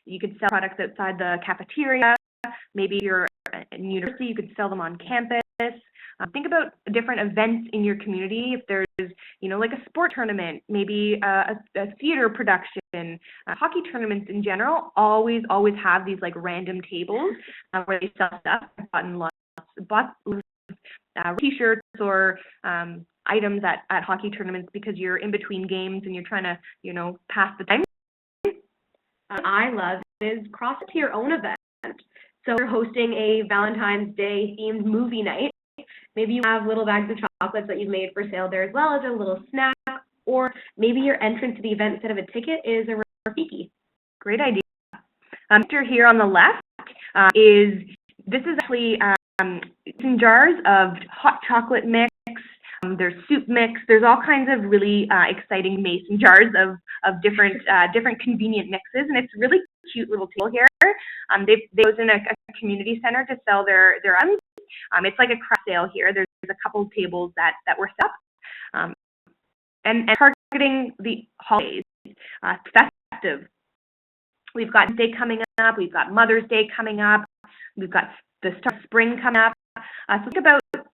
You could sell products outside the cafeteria. Maybe you're in university, you could sell them on campus. Think about different events in your community. If there's, like a sport tournament, maybe a theater production, hockey tournaments in general, always have these like random tables where they sell stuff. I've bought t-shirts or items at hockey tournaments because you're in between games and you're trying to, pass the time. I love is cross it to your own event. So you're hosting a Valentine's Day themed movie night. Maybe you have little bags of chocolates that you've made for sale there as well as a little snack, or maybe your entrance to the event instead of a ticket is a Rafiki. Great idea. Picture here on the left this is actually mason jars of hot chocolate mix. There's soup mix. There's all kinds of really exciting mason jars of different convenient mixes, and it's really cute little table here. They've chosen a community center to sell their items. It's like a craft sale here. There's a couple of tables that were set up, and targeting the holidays, festive. We've got Day coming up. We've got Mother's Day coming up. We've got the start of spring coming up. So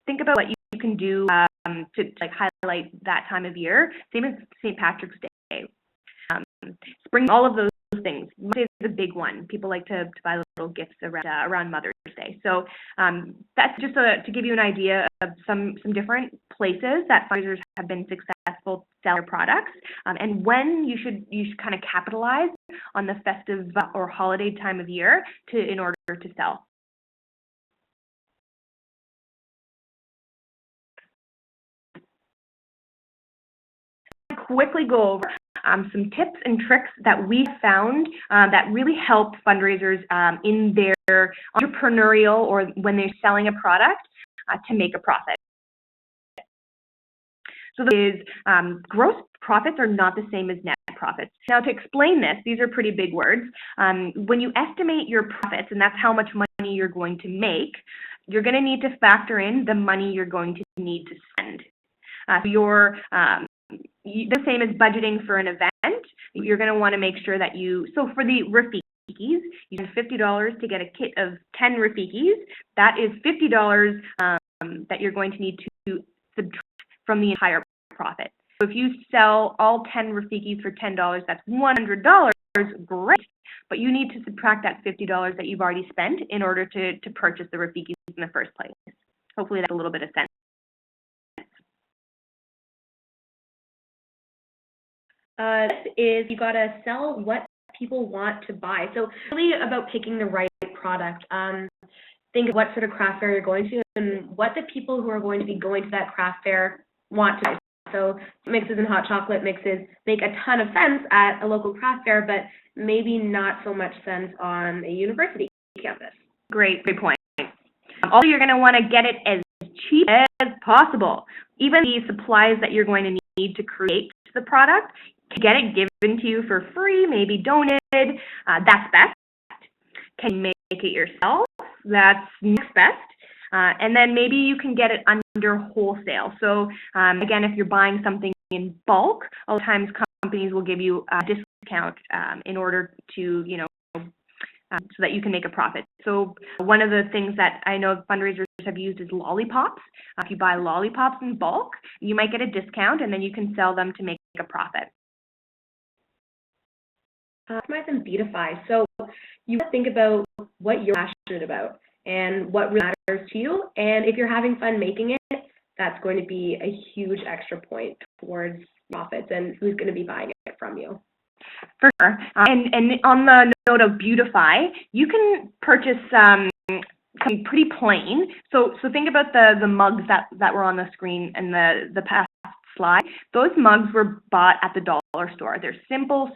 think about what you can do to like highlight that time of year. Same as St. Patrick's Day. Spring, all of those things. Mother's Day is a big one. People like to buy little gifts around Mother's Day. So that's just to give you an idea of some different places that fundraisers have been successful selling their products, and when you should kind of capitalize on the festive or holiday time of year in order to sell. Quickly go over some tips and tricks that we found that really help fundraisers in their entrepreneurial or when they're selling a product to make a profit. So gross profits are not the same as net profits. Now, to explain this, these are pretty big words. When you estimate your profits, and that's how much money you're going to make, you're going to need to factor in the money you're going to need to spend. The same as budgeting for an event, you're going to want to make sure that so for the Rafikis, you spend $50 to get a kit of 10 Rafikis. That is $50 that you're going to need to subtract from the entire profit. So if you sell all 10 Rafikis for $10, that's $100, great, but you need to subtract that $50 that you've already spent in order to purchase the Rafikis in the first place. Hopefully that's a little bit of sense. Is you got to sell what people want to buy. So really about picking the right product. Think of what sort of craft fair you're going to and what the people who are going to be going to that craft fair want to buy. So mixes and hot chocolate mixes make a ton of sense at a local craft fair, but maybe not so much sense on a university campus. Great point. Also, you're going to want to get it as cheap as possible. Even the supplies that you're going to need to create the product, get it given to you for free, maybe donated, that's best. Can you make it yourself? That's next best. And then maybe you can get it under wholesale. So again, if you're buying something in bulk, a lot of times companies will give you a discount in order to, so that you can make a profit. So one of the things that I know fundraisers have used is lollipops. If you buy lollipops in bulk, you might get a discount and then you can sell them to make a profit. Optimize and beautify. So you think about what you're passionate about and what really matters to you. And if you're having fun making it, that's going to be a huge extra point towards profits and who's going to be buying it from you. For sure. And on the note of beautify, you can purchase something pretty plain. So think about the mugs that were on the screen in the past slide. Those mugs were bought at the dollar store. They're simple,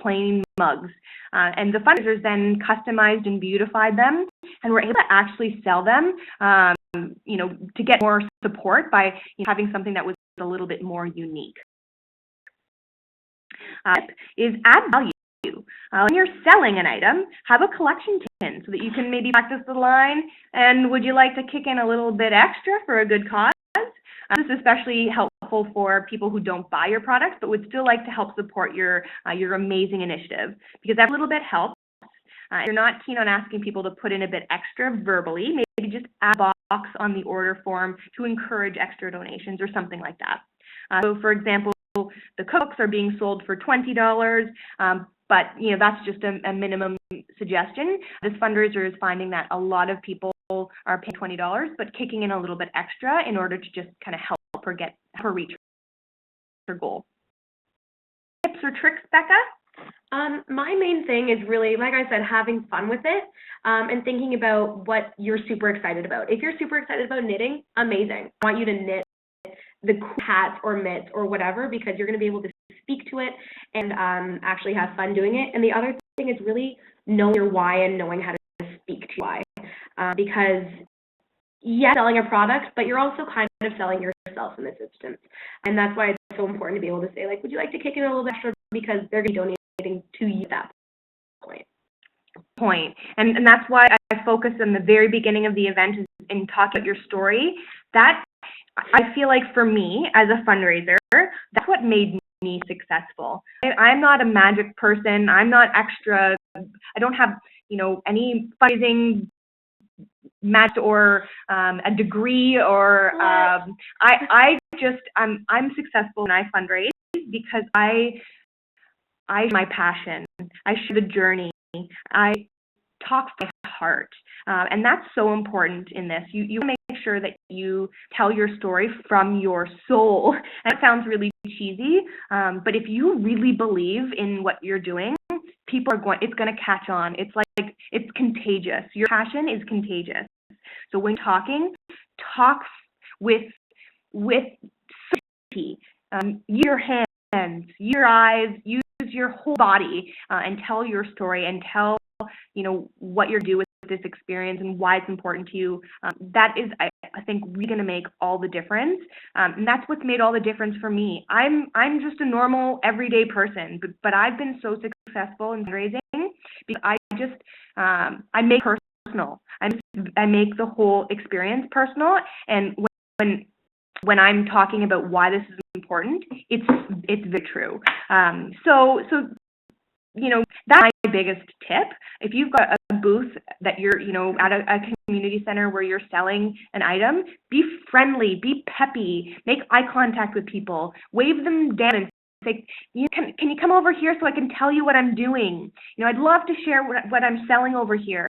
plain mugs. And the fundraisers then customized and beautified them and were able to actually sell them, to get more support by having something that was a little bit more unique. Is add value. When you're selling an item, have a collection tin so that you can maybe practice the line, and would you like to kick in a little bit extra for a good cause? This is especially helpful for people who don't buy your products but would still like to help support your amazing initiative, because that little bit helps. If you're not keen on asking people to put in a bit extra verbally, maybe just add a box on the order form to encourage extra donations or something like that. So for example, the cookbooks are being sold for $20, but that's just a minimum suggestion. This fundraiser is finding that a lot of people are paying $20, but kicking in a little bit extra in order to just kind of help her reach her goal. Tips or tricks, Becca? My main thing is really, like I said, having fun with it, and thinking about what you're super excited about. If you're super excited about knitting, amazing. I want you to knit the cool hats or mitts or whatever, because you're going to be able to speak to it and actually have fun doing it. And the other thing is really knowing your why and knowing how to speak to your why, because yes, selling a product, but you're also kind of selling yourself in this instance. And that's why it's so important to be able to say, like, would you like to kick in a little bit extra, because they're going to be donating to you at that point. And that's why I focus in the very beginning of the event in talking about your story. That, I feel like, for me as a fundraiser, that's what made me successful. I'm not a magic person. I'm not extra. I don't have, any fundraising match or a degree or I'm successful when I fundraise because I my passion. I share the journey. I talk from my heart, and that's so important in this. You make sure that you tell your story from your soul. And it sounds really cheesy, but if you really believe in what you're doing, it's going to catch on. It's like, it's contagious. Your passion is contagious. So when talking, talk with certainty. Use your hands, your eyes, use your whole body, and tell your story and tell what you're doing with this experience and why it's important to you. That is, I think, really going to make all the difference. And that's what's made all the difference for me. I'm just a normal, everyday person, but I've been so successful in fundraising because I make it personal. I make the whole experience personal. And when I'm talking about why this is important, it's very true. So that's my biggest tip. If you've got a booth that you're, at a community center where you're selling an item, be friendly, be peppy, make eye contact with people, wave them down and say, can you come over here so I can tell you what I'm doing? I'd love to share what I'm selling over here.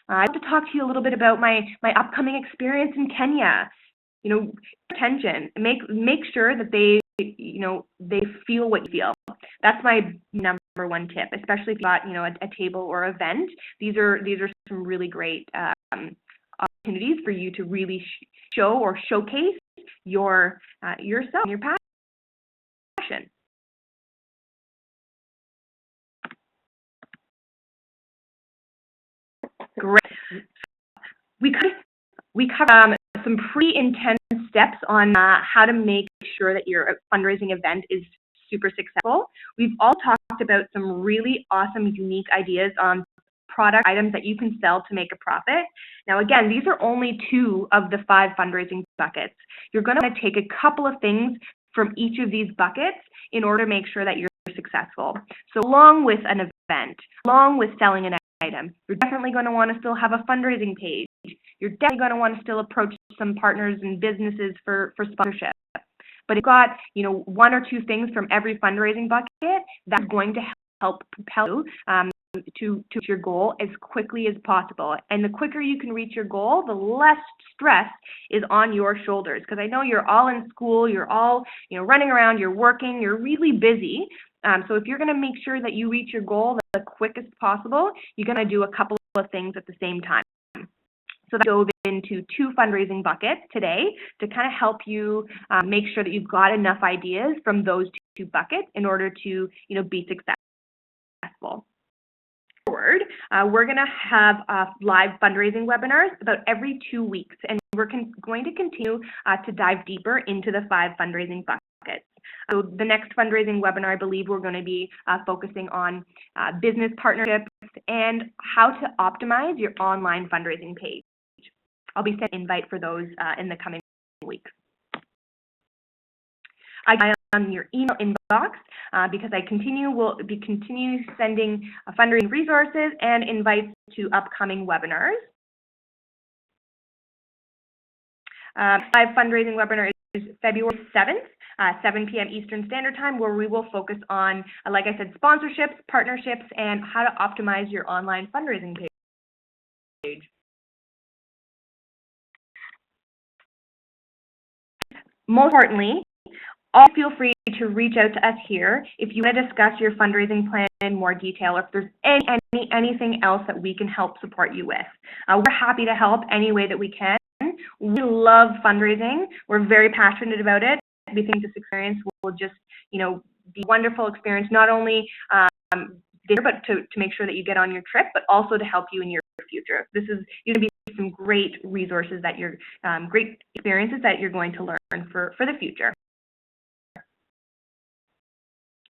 I'd love to talk to you a little bit about my upcoming experience in Kenya. Attention. Make sure that they feel what you feel. That's my number one tip, especially if you've got, a table or event. These are some really great opportunities for you to really show or showcase yourself, your passion. Great. We covered some pretty intense steps on how to make sure that your fundraising event is super successful. We've all talked about some really awesome, unique ideas on product items that you can sell to make a profit. Now, again, these are only 2 of the 5 fundraising buckets. You're going to want to take a couple of things from each of these buckets in order to make sure that you're successful. So along with an event, along with selling an item, you're definitely going to want to still have a fundraising page. You're definitely going to want to still approach some partners and businesses for sponsorship. But if you've got, 1 or 2 things from every fundraising bucket, that's going to help propel you to your goal as quickly as possible. And the quicker you can reach your goal, the less stress is on your shoulders. Because I know you're all in school, you're all, running around, you're working, you're really busy. So if you're going to make sure that you reach your goal the quickest possible, you're going to do a couple of things at the same time. So that dove into 2 fundraising buckets today to kind of help you make sure that you've got enough ideas from those 2 buckets in order to, be successful. Forward, we're going to have live fundraising webinars about every 2 weeks, and we're going to continue to dive deeper into the 5 fundraising buckets. So the next fundraising webinar, I believe we're going to be focusing on business partnerships and how to optimize your online fundraising page. I'll be sending an invite for those in the coming weeks. I on your email inbox because will continue sending fundraising resources and invites to upcoming webinars. 5 fundraising webinar is February 7th. 7 p.m. Eastern Standard Time, where we will focus on, like I said, sponsorships, partnerships, and how to optimize your online fundraising page. Most importantly, also feel free to reach out to us here if you want to discuss your fundraising plan in more detail, or if there's anything else that we can help support you with. We're happy to help any way that we can. We love fundraising. We're very passionate about it. We think this experience will just, be a wonderful experience, not only there, but to make sure that you get on your trip, but also to help you in your future. This is going to be some great resources that you're, great experiences that you're going to learn for the future.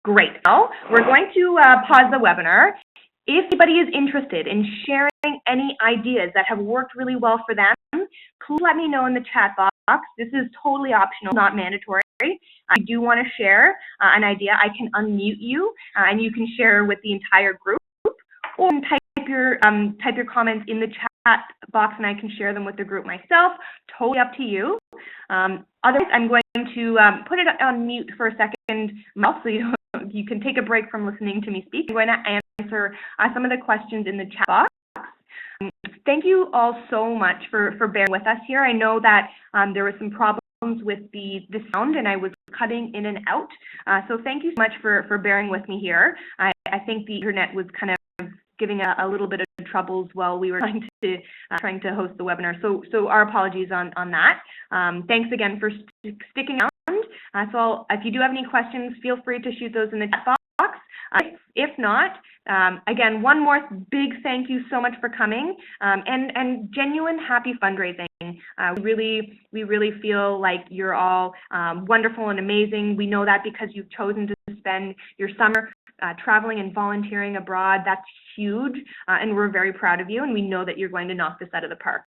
Great. Now, we're going to pause the webinar. If anybody is interested in sharing any ideas that have worked really well for them, please let me know in the chat box. This is totally optional, not mandatory. If you do want to share an idea, I can unmute you, and you can share with the entire group, or type your comments in the chat box, and I can share them with the group myself. Totally up to you. Otherwise, I'm going to put it on mute for a second, so you can take a break from listening to me speak. I'm going to answer some of the questions in the chat box. Thank you all so much for bearing with us here. I know that there were some problems with the sound, and I was cutting in and out. So thank you so much for bearing with me here. I think the internet was kind of giving a little bit of troubles while we were trying to host the webinar. So our apologies on that. Thanks again for sticking around. So if you do have any questions, feel free to shoot those in the chat box. If not, again, one more big thank you so much for coming, and genuine happy fundraising. We really feel like you're all wonderful and amazing. We know that because you've chosen to spend your summer traveling and volunteering abroad. That's huge, and we're very proud of you, and we know that you're going to knock this out of the park.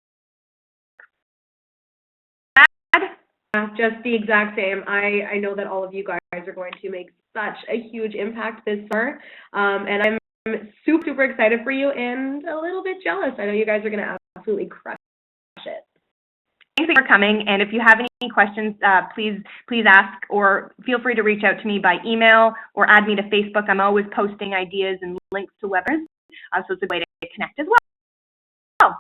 Just the exact same. I know that all of you guys are going to make such a huge impact this summer, and I'm super excited for you and a little bit jealous. I know you guys are going to absolutely crush it. Thanks for coming, and if you have any questions, please ask, or feel free to reach out to me by email or add me to Facebook. I'm always posting ideas and links to webinars, so it's a way to connect as well.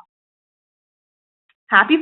Happy